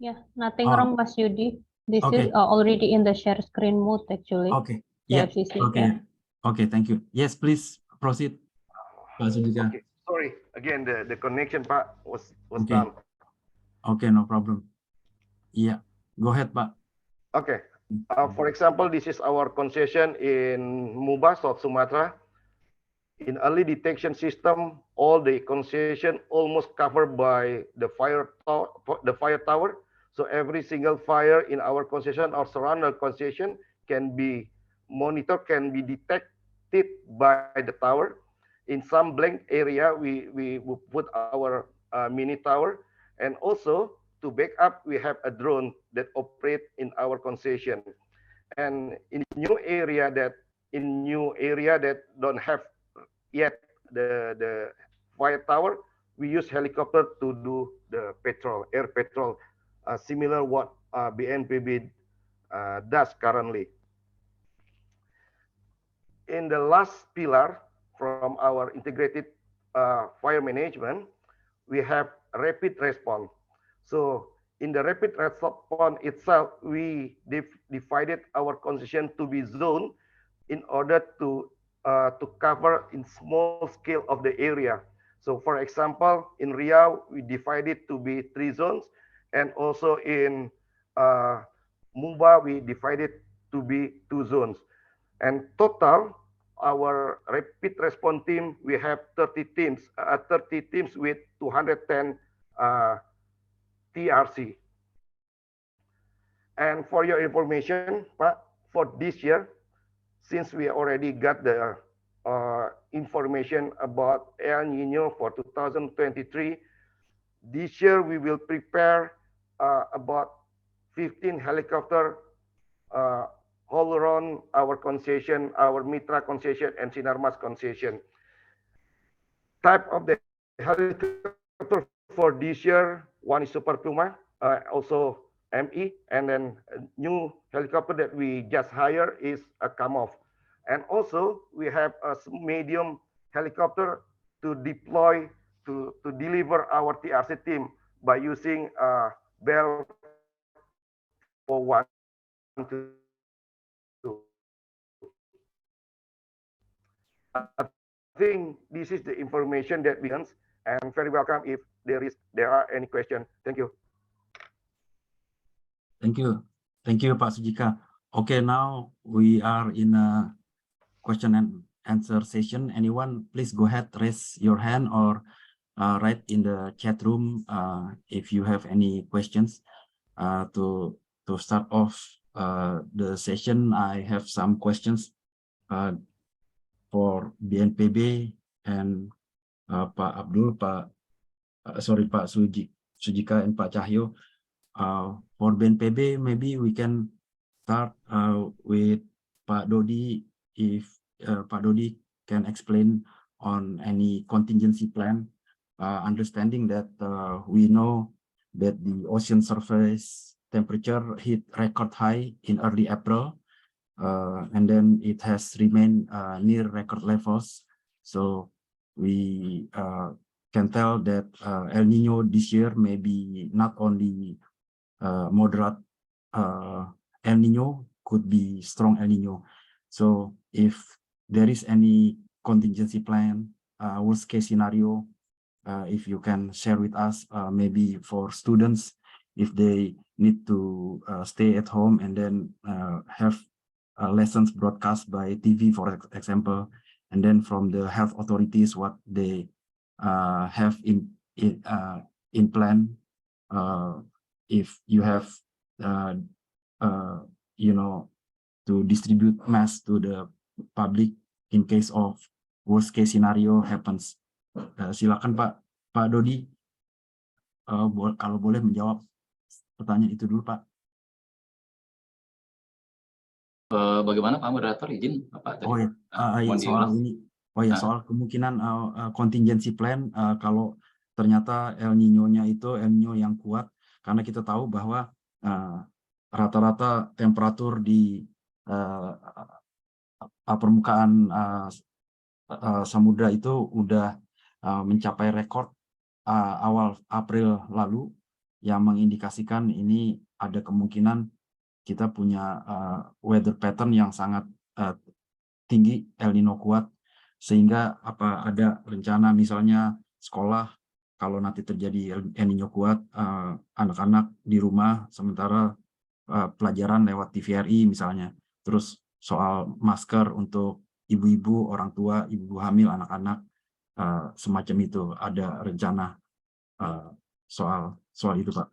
Yeah, nothing Oh. wrong, Mas Yudi. This Okay. is already in the share screen mode, actually. Okay. Yeah. JFCC, Okay. yeah. Okay. Thank you. Yes, please proceed, Pak Sujika. Okay. Sorry. Again, the connection part was Okay. done. Okay, no problem. Yeah. Go ahead, Pak. Okay. For example, this is our concession in Muba, South Sumatra. In early detection system, all the concession almost covered by the fire tower. So every single fire in our concession or surrounding concession can be monitored, can be detected by the tower. In some blank area, we will put our mini tower, and also to back up, we have a drone that operate in our concession. And in new area that don't have yet the fire tower, we use helicopter to do the air patrol, similar what BNPB does currently. In the last pillar from our integrated fire management, we have rapid response. So in the rapid response itself, we divided our concession to be zone in order to cover in small scale of the area. So for example, in Riau, we divided to be 3 zones, and also in Mumbai, we divided to be 2 zones. And total, our rapid response team, we have 30 teams with 210 TRC. And for your information, for this year, since we already got the information about El Nino for 2023, this year we will prepare about 15 helicopter all around our concession, our Mitra concession, and Sinarmas concession. Type of the helicopter for for this year, one is Super Puma, also ME, and then a new helicopter that we just hired is a Kamov. And also we have a medium helicopter to deploy to deliver our TRC team by using Bell 412. I think this is the information that we can, and very welcome if there are any questions. Thank you. Thank you. Thank you, Pak Sujika. Okay, now we are in a question and answer session. Anyone, please go ahead, raise your hand or write in the chat room if you have any questions. To start off the session, I have some questions for BNPB and Pak Abdul, Pak Sujika and Pak Cahyo. For BNPB, maybe we can start with Pak Dodi. If Pak Dodi can explain on any contingency plan, understanding that we know that the ocean surface temperature hit record high in early April, and then it has remained near record levels. So we can tell that El Nino this year may be not only moderate El Nino, could be strong El Nino. So if there is any contingency plan, worst case scenario, if you can share with us, maybe for students, if they need to stay at home and then have lessons broadcast by TV, for example, and then from the health authorities, what they have in plan, if you have you know, to distribute masks to the public in case of worst case scenario happens. Silakan Pak Dodi, kalau boleh menjawab pertanyaan itu dulu, Pak. Bagaimana Pak Moderator, izin Pak? Oh ya, soal ini. Oh ya, soal kemungkinan contingency plan kalau ternyata El Nino-nya itu El Nino yang kuat, karena kita tahu bahwa rata-rata temperatur di permukaan samudra itu udah mencapai rekor awal April lalu, yang mengindikasikan ini ada kemungkinan kita punya weather pattern yang sangat tinggi, El Nino kuat, sehingga ada rencana misalnya sekolah kalau nanti terjadi El Nino kuat, anak-anak di rumah sementara pelajaran lewat TVRI misalnya. Terus soal masker untuk ibu-ibu, orang tua, ibu hamil, anak-anak, semacam itu, ada rencana soal itu, Pak.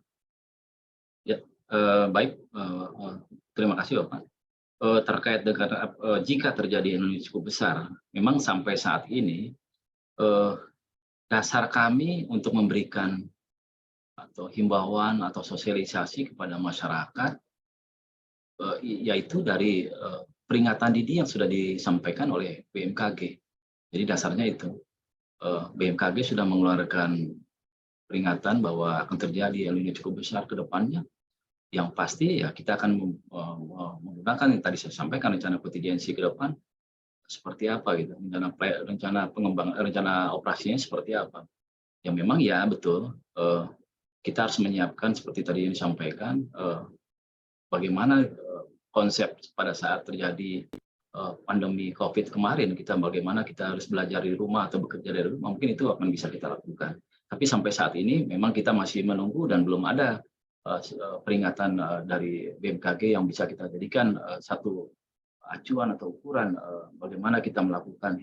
Ya, baik, terima kasih Bapak. Terkait dengan jika terjadi El Nino cukup besar, memang sampai saat ini dasar kami untuk memberikan atau himbauan atau sosialisasi kepada masyarakat, yaitu dari peringatan dini yang sudah disampaikan oleh BMKG. Jadi dasarnya itu, BMKG sudah mengeluarkan peringatan bahwa akan terjadi El Nino cukup besar ke depannya. Yang pasti ya kita akan menggunakan yang tadi saya sampaikan, rencana kontingensi ke depan seperti apa gitu, rencana operasinya seperti apa. Yang memang ya betul, kita harus menyiapkan seperti tadi yang disampaikan, bagaimana konsep pada saat terjadi pandemi COVID kemarin, bagaimana kita harus belajar di rumah atau bekerja dari rumah, mungkin itu akan bisa kita lakukan. Tapi sampai saat ini memang kita masih menunggu dan belum ada peringatan dari BMKG yang bisa kita jadikan satu acuan atau ukuran bagaimana kita melakukan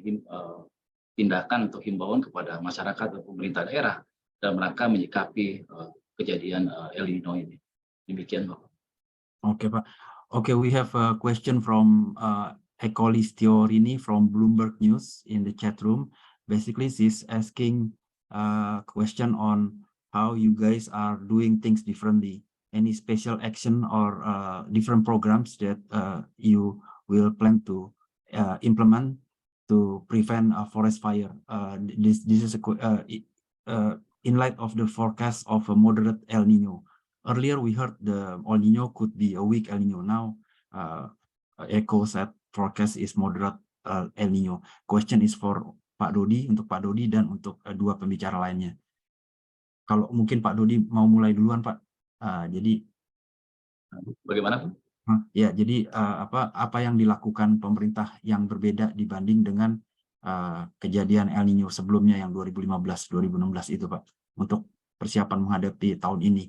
tindakan atau himbauan kepada masyarakat atau pemerintah daerah dalam rangka menyikapi kejadian El Nino ini. Demikian, Pak. Oke, Pak. Okay, we have a question from Eko Listiorini from Bloomberg News in the chat room. Basically, she's asking a question on how you guys are doing things differently. Any special action or different programs that you will plan to implement to prevent a forest fire? This is a in light of the forecast of a moderate El Nino. Earlier, we heard the El Nino could be a weak El Nino. Now, ECHO said forecast is moderate El Nino. Question is for Pak Dodi, untuk Pak Dodi dan untuk dua pembicara lainnya. Kalau mungkin Pak Dodi mau mulai duluan, Pak. Jadi Bagaimana, Pak? Ya, jadi apa yang dilakukan pemerintah yang berbeda dibanding dengan kejadian El Nino sebelumnya yang 2015-2016 itu, Pak, untuk persiapan menghadapi tahun ini?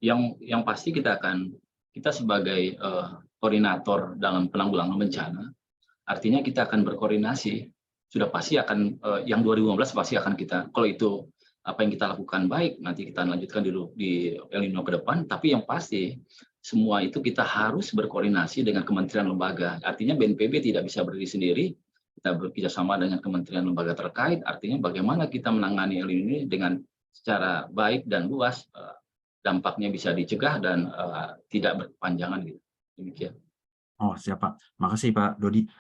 Yang pasti kita sebagai koordinator dalam penanggulangan bencana, artinya kita akan berkoordinasi. Sudah pasti akan yang 2015 pasti akan kita, kalau itu apa yang kita lakukan baik, nanti kita lanjutkan di El Nino ke depan. Tapi yang pasti semua itu kita harus berkoordinasi dengan kementerian lembaga. Artinya BNPB tidak bisa berdiri sendiri. Kita bekerjasama dengan kementerian lembaga terkait. Artinya bagaimana kita menangani El Nino ini dengan secara baik dan luas, dampaknya bisa dicegah dan tidak berkepanjangan gitu. Demikian. Oh, siap, Pak. Makasih, Pak Dodi.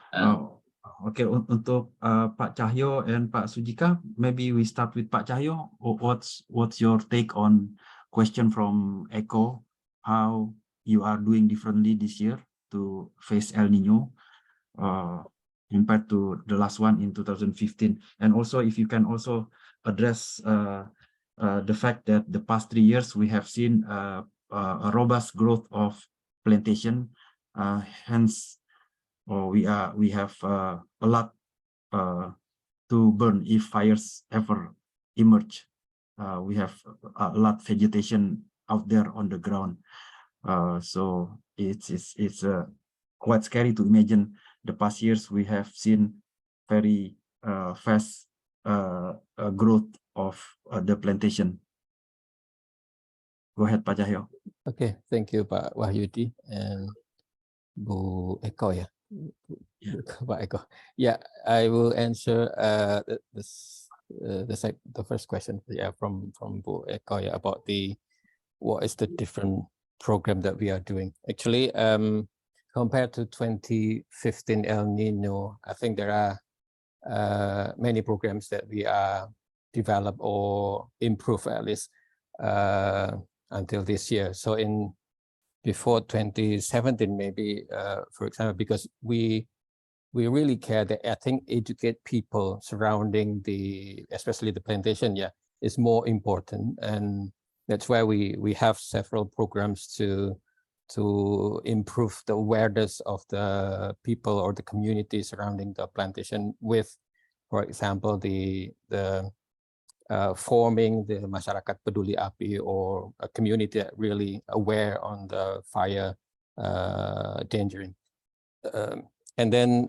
Oke, untuk Pak Cahyo and Pak Sujika, maybe we start with Pak Cahyo. What's your take on question from ECHO? How you are doing differently this year to face El Nino compared to the last one in 2015? And also, if you can also address the fact that the past 3 years we have seen a robust growth of plantation, hence we have a lot to burn if fires ever emerge. We have a lot vegetation out there on the ground, so it's quite scary to imagine. The past years we have seen very fast growth of the plantation. Go ahead, Pak Cahyo. Okay, thank you, Pak Wahyudi and Bu Eko, ya. Pak Eko. Yeah, I will answer the first question, yeah, from Bu Eko, yeah, about what is the different program that we are doing. Actually, compared to 2015 El Nino, I think there are many programs that we are develop or improve at least until this year. So before 2017, maybe, for example, because we really care that I think educate people surrounding especially the plantation, yeah, is more important. And that's why we have several programs to improve the awareness of the people or the community surrounding the plantation with, for example, the forming the Masyarakat Peduli Api, or a community that really aware on the fire danger. And then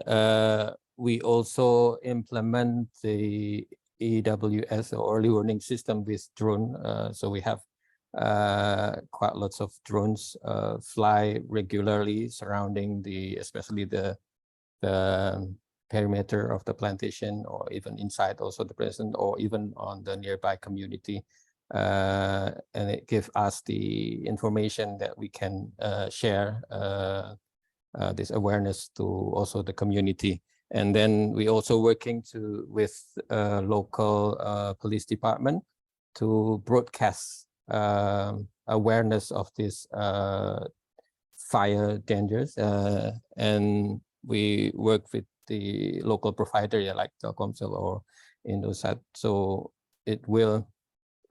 we also implement the EWS, or early warning system, with drone. So we have quite lots of drones fly regularly surrounding especially the perimeter of the plantation, or even inside also the plantation, or even on the nearby community, and it gives us the information that we can share this awareness to also the community. And then we also working with local police department to broadcast awareness of this fire dangers, and we work with the local provider, yeah, like Telkomsel or Indosat, so it will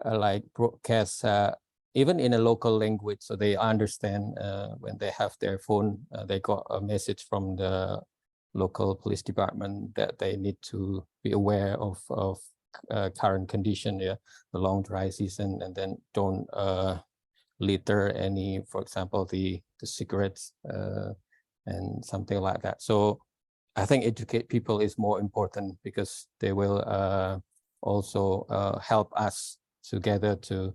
like broadcast even in a local language, so they understand when they have their phone, they got a message from the local police department that they need to be aware of current condition, yeah, the long dry season, and then don't litter any, for example, the cigarettes and something like that. So I think educate people is more important, because they will also help us together to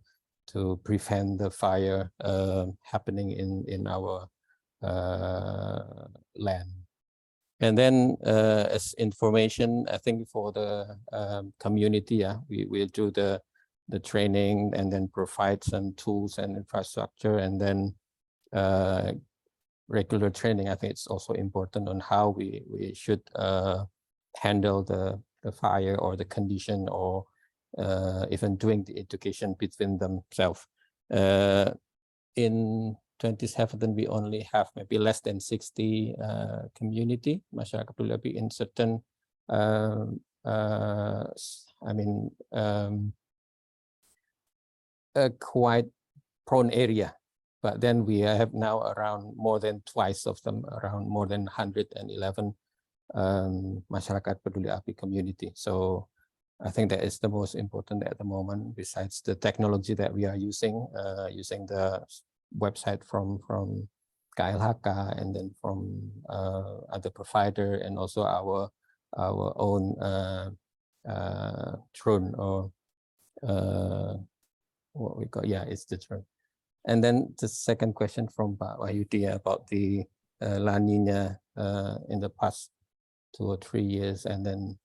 prevent the fire happening in our land. And then as information, I think for the community, yeah, we will do the training, and then provide some tools and infrastructure, and then regular training. I think it's also important on how we should handle the fire or the condition, or even doing the education between themselves. In 2017, we only have maybe less than 60 community masyarakat peduli api in certain, a quite prone area. But then we have now around more than twice of them, around more than 111 masyarakat peduli api community. So I think that is the most important at the moment, besides the technology that we are using, using the website from KLHK and then from other provider, and also our own drone, or what we call, it's the drone. And then the second question from Pak Wahyudi about the La Nina in the past 2 or 3 years, and then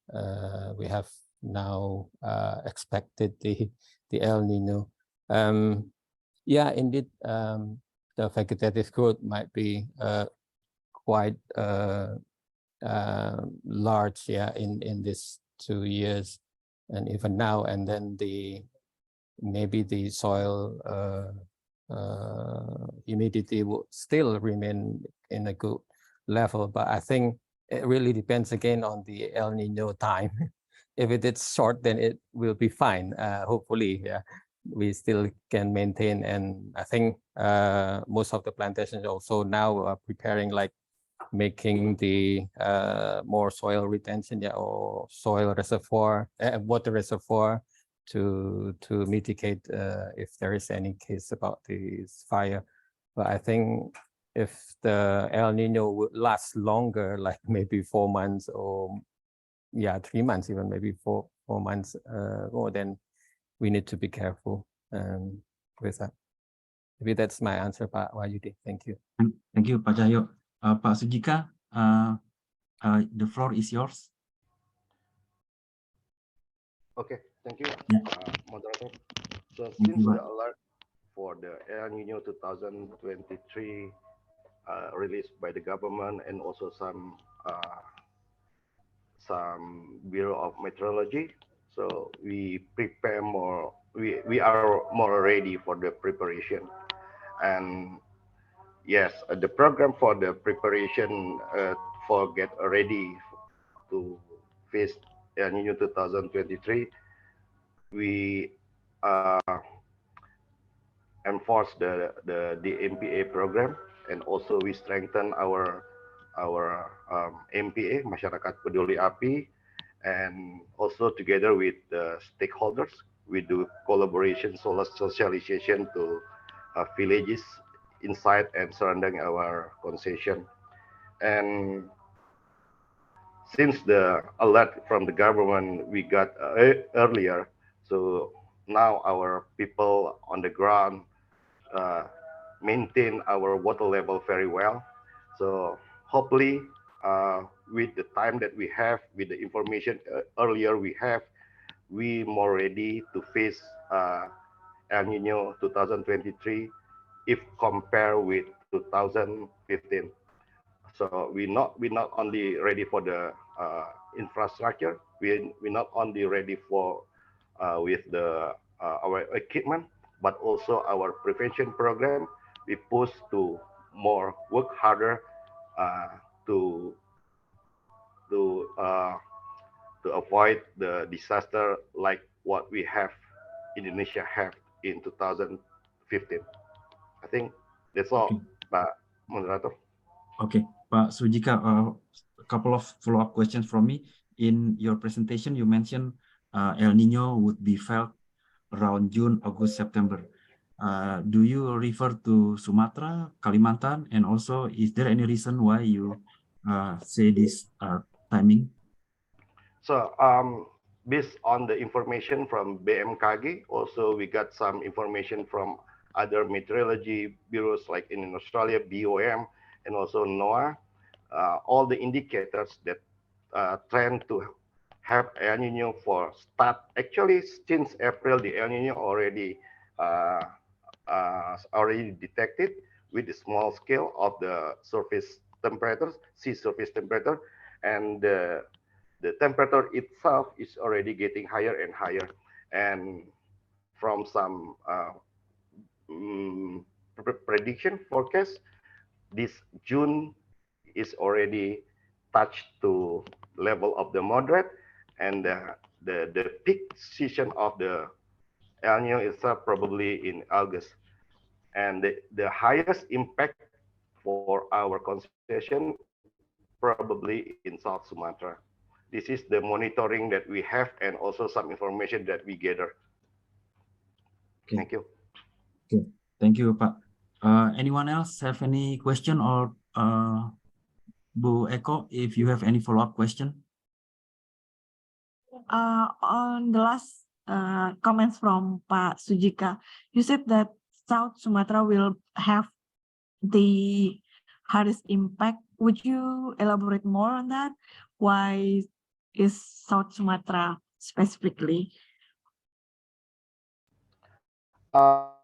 we have now expected the El Nino. Indeed, the vegetative growth might be quite large, in these 2 years, and even now. And then maybe the soil humidity will still remain in a good level, but I think it really depends again on the El Nino time. If it is short, then it will be fine. Hopefully, we still can maintain. And I think most of the plantations also now are preparing, like making the more soil retention, or soil reservoir, water reservoir, to mitigate if there is any case about this fire. But I think if the El Nino would last longer, like maybe 4 months, or 3 months, even maybe 4 months more, then we need to be careful with that. Maybe that's my answer, Pak Wahyudi. Thank you. Thank you, Pak Cahyo. Pak Sujika, the floor is yours. Okay, thank you, moderator. So Thank since you, the alert for the El Nino 2023 released by the government, and also some Bureau of Meteorology, so we prepare more. We are more ready for the preparation, and yes, the program for the preparation for get ready to face El Nino 2023, we enforce the MPA program, and also we strengthen our MPA, Masyarakat Peduli Api, and also together with the stakeholders, we do collaboration, socialization to villages inside and surrounding our concession. And since the alert from the government we got earlier, so now our people on the ground maintain our water level very well. So hopefully, with the time that we have, with the information earlier we have, we more ready to face El Nino 2023 if compared with 2015. So we not only ready for the infrastructure, we not only ready for with the our equipment, but also our prevention program. We push to more work harder to avoid the disaster like what we have Indonesia have in 2015. I think that's all, Pak Moderator. Okay, Pak Sujika, a couple of follow-up questions from me. In your presentation, you mentioned El Nino would be felt around June, August, September. Do you refer to Sumatra, Kalimantan, and also is there any reason why you say this timing? So based on the information from BMKG, also we got some information from other meteorology bureaus like in Australia, BOM, and also NOAA, all the indicators that trend to have El Nino for start. Actually, since April, the El Nino already detected with the small scale of the surface temperatures, sea surface temperature, and the temperature itself is already getting higher and higher. And from some prediction forecast, this June is already touched to level of the moderate, and the peak season of the El Nino is probably in August. And the highest impact for our concession probably in South Sumatra. This is the monitoring that we have and also some information that we gather. Okay. Thank you. Okay. Thank you, Pak. Anyone else have any question, or Bu Eko, if you have any follow-up question? On the last comments from Pak Sujika, you said that South Sumatra will have the hardest impact. Would you elaborate more on that? Why is South Sumatra specifically? For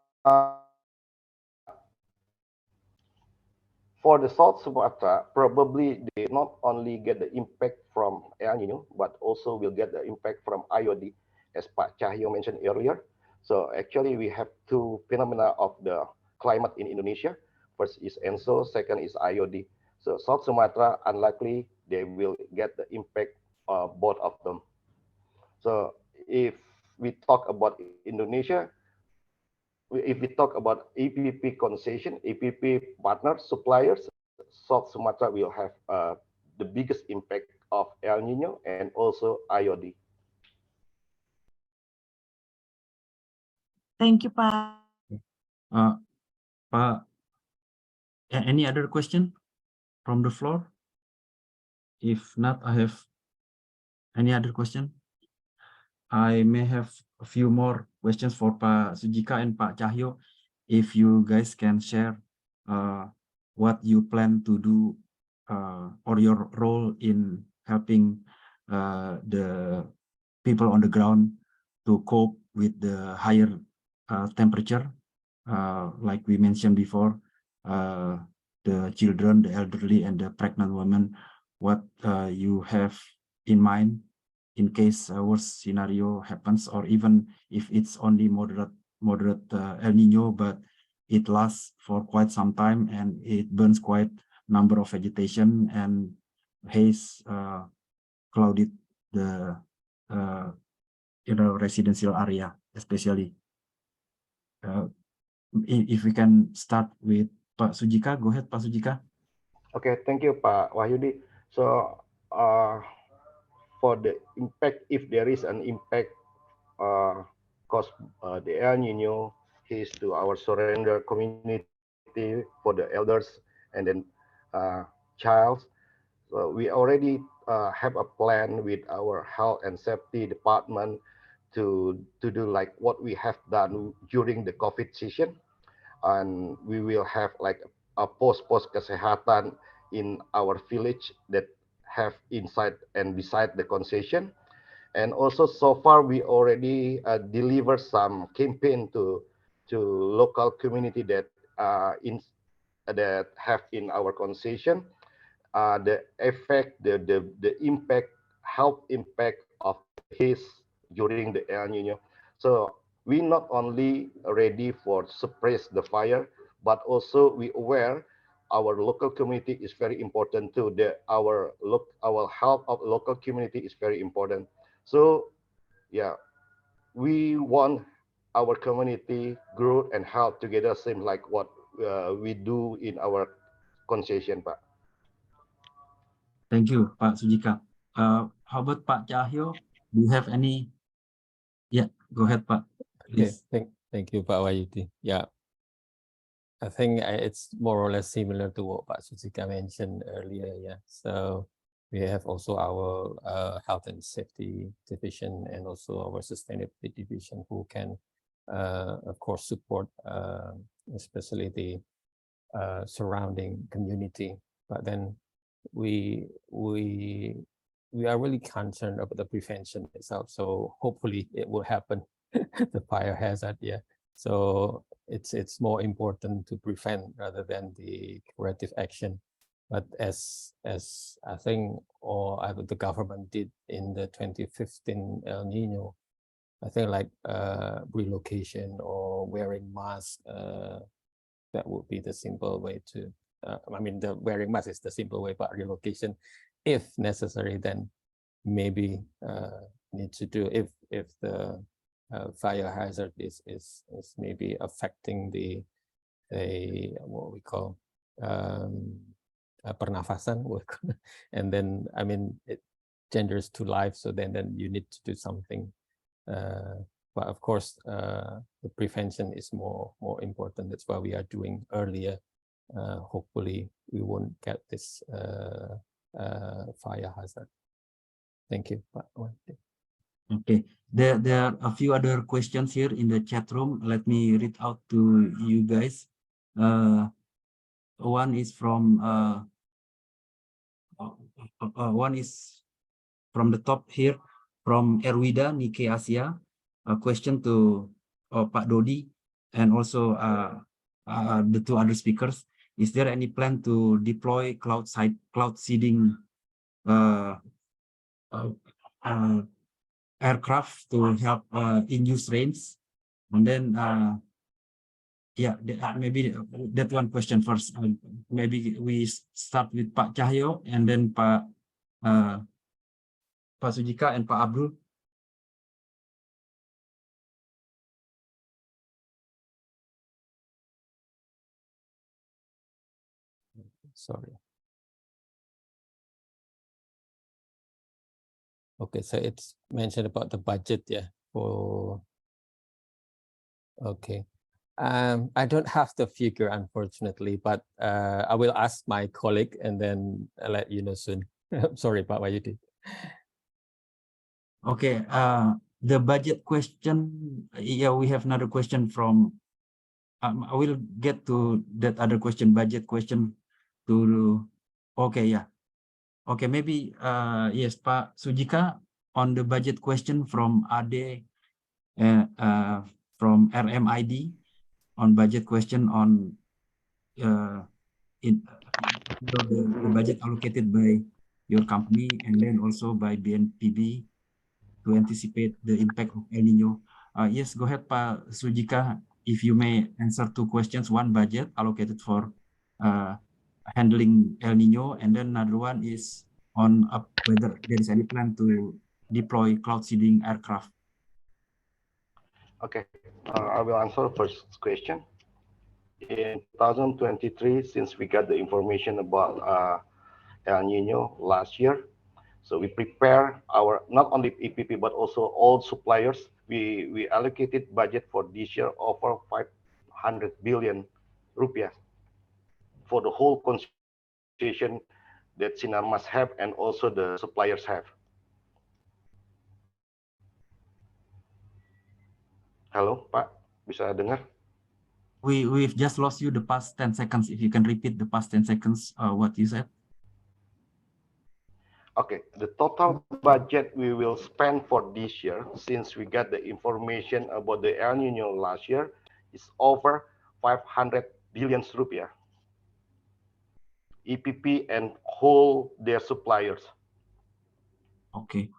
the South Sumatra, probably they not only get the impact from El Nino, but also will get the impact from IOD, as Pak Cahyo mentioned earlier. So actually, we have two phenomena of the climate in Indonesia. First is ENSO, second is IOD. So South Sumatra, unlikely they will get the impact of both of them. So if we talk about Indonesia, if we talk about APP concession, APP partners, suppliers, South Sumatra will have the biggest impact of El Nino and also IOD. Thank you, Pak. Pak, any other question from the floor? If not, I have any other question. I may have a few more questions for Pak Sujika and Pak Cahyo. If you guys can share what you plan to do or your role in helping the people on the ground to cope with the higher temperature, like we mentioned before, the children, the elderly, and the pregnant women. What you have in mind in case a worst scenario happens, or even if it's only moderate El Nino, but it lasts for quite some time and it burns quite number of vegetation and haze clouded the residential area, especially. If we can start with Pak Sujika, go ahead, Pak Sujika. Okay, thank you, Pak Wahyudi. So for the impact, if there is an impact caused the El Nino is to our surrender community for the elders and then child. So we already have a plan with our health and safety department to do like what we have done during the COVID season, and we will have like a post kesehatan in our village that have inside and beside the concession. And also so far we already deliver some campaign to local community that that have in our concession the effect, the impact, health impact of the haze during the El Nino. So we not only ready for suppress the fire, but also we aware our local community is very important too. Our health of local community is very important. So yeah, we want our community grow and help together, same like what we do in our concession, Pak. Thank you, Pak Sujika. How about Pak Cahyo? Do you have any? Yeah, go ahead, Pak. Please. Okay, thank you, Pak Wahyudi. Yeah, I think it's more or less similar to what Pak Sujika mentioned earlier. Yeah, so we have also our health and safety division and also our sustainability division who can, of course, support especially the surrounding community. But then we are really concerned about the prevention itself. So hopefully it will happen. The fire hazard, yeah. So it's more important to prevent rather than the corrective action. But as I think the government did in the 2015 El Nino, I think like relocation or wearing mask. That would be the simple way to. I mean, the wearing mask is the simple way, but relocation, if necessary, then maybe need to do if the fire hazard is maybe affecting the what we call pernafasan work, and then I mean it genders to life, so then you need to do something. But of course, the prevention is more important. That's why we are doing earlier. Hopefully, we won't get this fire hazard. Thank you. Okay, there are a few other questions here in the chat room. Let me read out to you guys. One is from the top here from Erwida Nikkei Asia. A question to Pak Dodi and also the two other speakers. Is there any plan to deploy cloud seeding aircraft to help induce rains? And then yeah, maybe that one question first. Maybe we start with Pak Cahyo and then Pak Sujika and Pak Abdul. Sorry. Okay, so it's mentioned about the budget, yeah. For okay, I don't have the figure unfortunately, but I will ask my colleague and then I'll let you know soon. Sorry, Pak Wahyudi. Okay, the budget question. Yeah, we have another question from. I will get to that other question, budget question. Okay, yeah. Okay, maybe yes, Pak Sujika, on the budget question from Ade from RMID on budget question on the budget allocated by your company and then also by BNPB to anticipate the impact of El Nino. Yes, go ahead, Pak Sujika, if you may answer two questions. One, budget allocated for handling El Nino, and then another one is on whether there is any plan to deploy cloud seeding aircraft. Okay, I will answer first question. In 2023, since we got the information about El Nino last year, so we prepare our, not only EPP, but also all suppliers. We allocated budget for this year over 500 billion rupiah for the whole concession that Sinar must have and also the suppliers have. Halo, Pak, bisa dengar? We've just lost you the past 10 seconds. If you can repeat the past 10 seconds, what you said. Okay, the total budget we will spend for this year, since we got the information about the El Nino last year, is over 500 billion rupiah. EPP and whole their suppliers. Okay,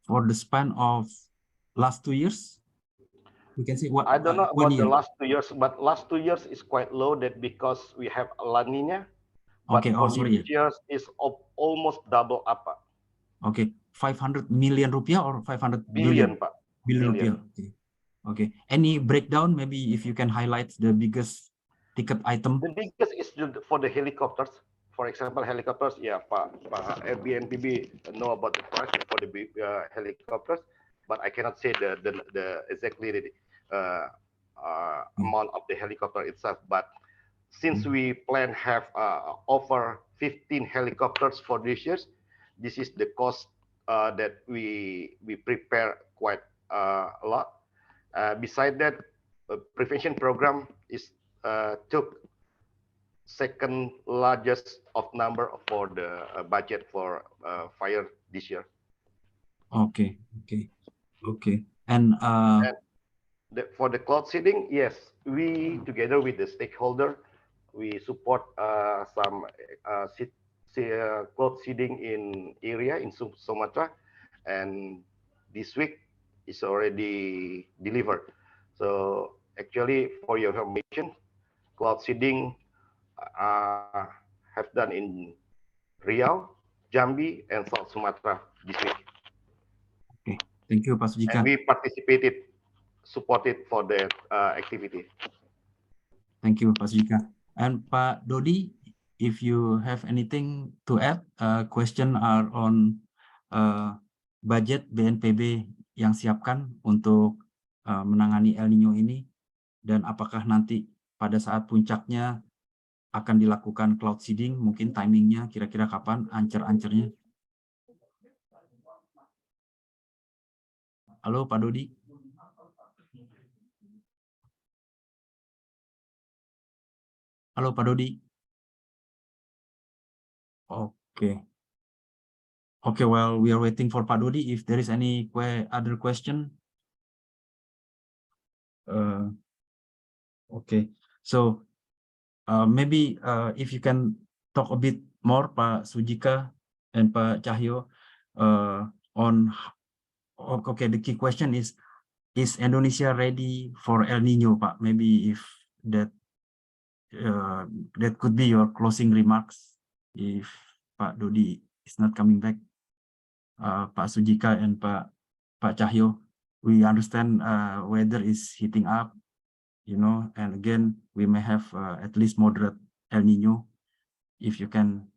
for the span of last 2 years, we can say what? I don't know about year. the last 2 years, but last 2 years is quite low that because we have La Nina. But Okay, for sorry. this year is almost double up. Okay, 500 million rupiah or 500 billion, billion? Pak. Billion Billion. rupiah. Okay. Okay. Any breakdown? Maybe if you can highlight the biggest ticket item. The biggest is for the helicopters. For example, helicopters. Yeah, Pak Airbnb know about the price for the helicopters, but I cannot say the exactly the amount of the helicopter itself. But since we plan have over 15 helicopters for this year, this is the cost that we prepare quite a lot. Beside that, prevention program is took second largest of number for the budget for fire this year. Okay, okay, okay. And for the cloud seeding, yes, we together with the stakeholder, we support some cloud seeding in area in Sumatra, and this week is already delivered. So actually, for your information, cloud seeding have done in Riau, Jambi, and South Sumatra this week. Okay, thank you, Pak Sujika. And we participated, supported for that activity. Thank you, Pak Sujika. And Pak Dodi, if you have anything to add, question are on budget BNPB yang siapkan untuk menangani El Nino ini, dan apakah nanti pada saat puncaknya akan dilakukan cloud seeding, mungkin timingnya kira-kira kapan, ancer-ancernya. Halo Pak Dodi. Halo Pak Dodi. Okay. Okay, well, we are waiting for Pak Dodi. If there is any other question. Okay, so maybe if you can talk a bit more, Pak Sujika and Pak Cahyo, on, okay, the key question is Indonesia ready for El Nino, Pak? Maybe if that that could be your closing remarks if Pak Dodi is not coming back. Pak Sujika and Pak Cahyo, we understand weather is heating up, you know, and again, we may have at least moderate El Nino. If you can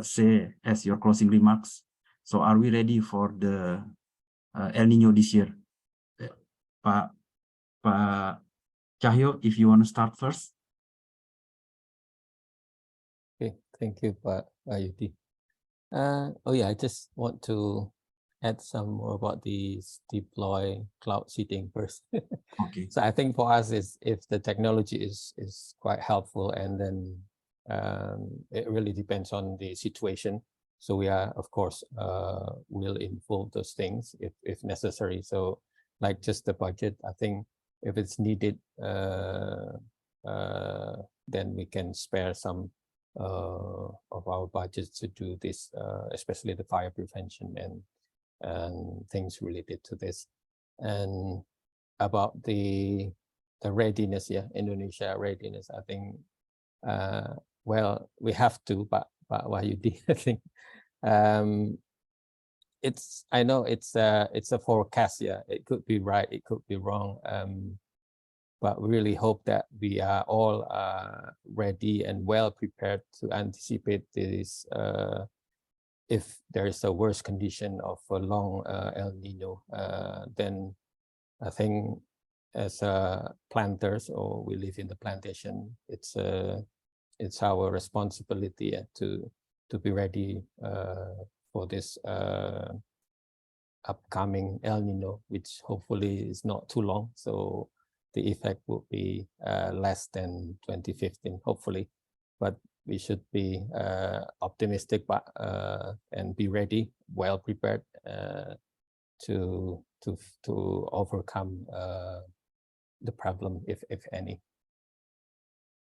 say as your closing remarks, so are we ready for the El Nino this year? Pak Cahyo, if you want to start first. Okay, thank you, Pak Yudi. Oh yeah, I just want to add some more about the deploy cloud seeding first. Okay. So I think for us is if the technology is quite helpful, and then it really depends on the situation. So we are, of course, will involve those things if necessary. So like just the budget, I think if it's needed, then we can spare some of our budgets to do this, especially the fire prevention and things related to this. And about the readiness, yeah, Indonesia readiness, I think, well, we have to, but Wahyudi, I think, I know it's a forecast, yeah, it could be right, it could be wrong, but we really hope that we are all ready and well prepared to anticipate this if there is a worse condition of a long El Nino. Then I think as planters, or we live in the plantation, it's our responsibility to be ready for this upcoming El Nino, which hopefully is not too long. So the effect will be less than 2015, hopefully, but we should be optimistic, but and be ready, well prepared to overcome the problem, if any.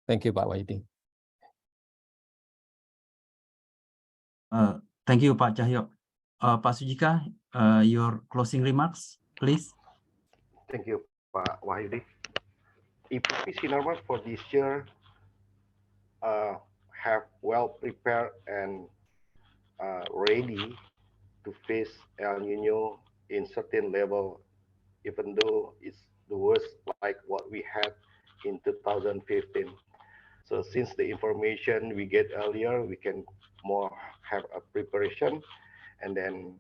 Thank you, Pak Wahyudi. Thank you, Pak Cahyo. Pak Sujika, your closing remarks, please. Thank you, Pak Wahyudi. EPP Sinarmas for this year have well prepared and ready to face El Nino in certain level, even though it's the worst like what we had in 2015. So since the information we get earlier, we can more have a preparation, and then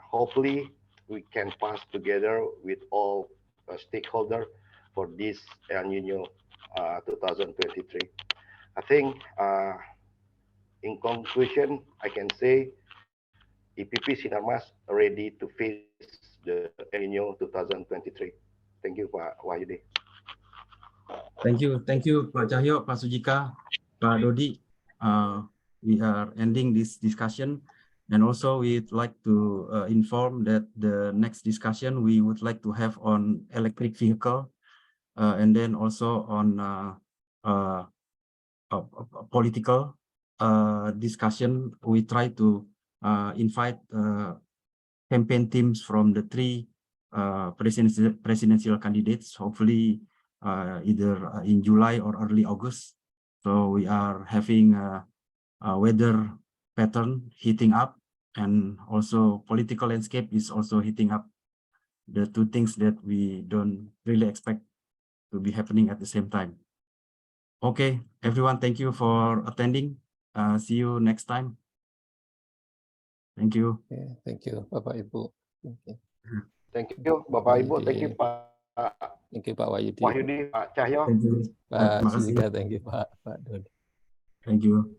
hopefully we can pass together with all stakeholders for this El Nino 2023. I think in conclusion, I can say EPP Sinarmas ready to face the El Nino 2023. Thank you, Pak Wahyudi. Thank you, Pak Cahyo, Pak Sujika, Pak Dodi. We are ending this discussion, and also we'd like to inform that the next discussion we would like to have on electric vehicle, and then also on political discussion. We try to invite campaign teams from the three presidential candidates, hopefully either in July or early August. So we are having a weather pattern heating up, and also political landscape is also heating up. The two things that we don't really expect to be happening at the same time. Okay, everyone, thank you for attending. See you next time. Thank you. Yeah, thank you, Bapak Ibu. Okay. Thank you, Bapak Ibu. Thank you, Wahyudi. Pak Thank you, Pak Wahyudi. Wahyudi, Pak Cahyo. Thank you. Pak Terima kasih. Sujika, thank you, Pak Dodi. Thank you.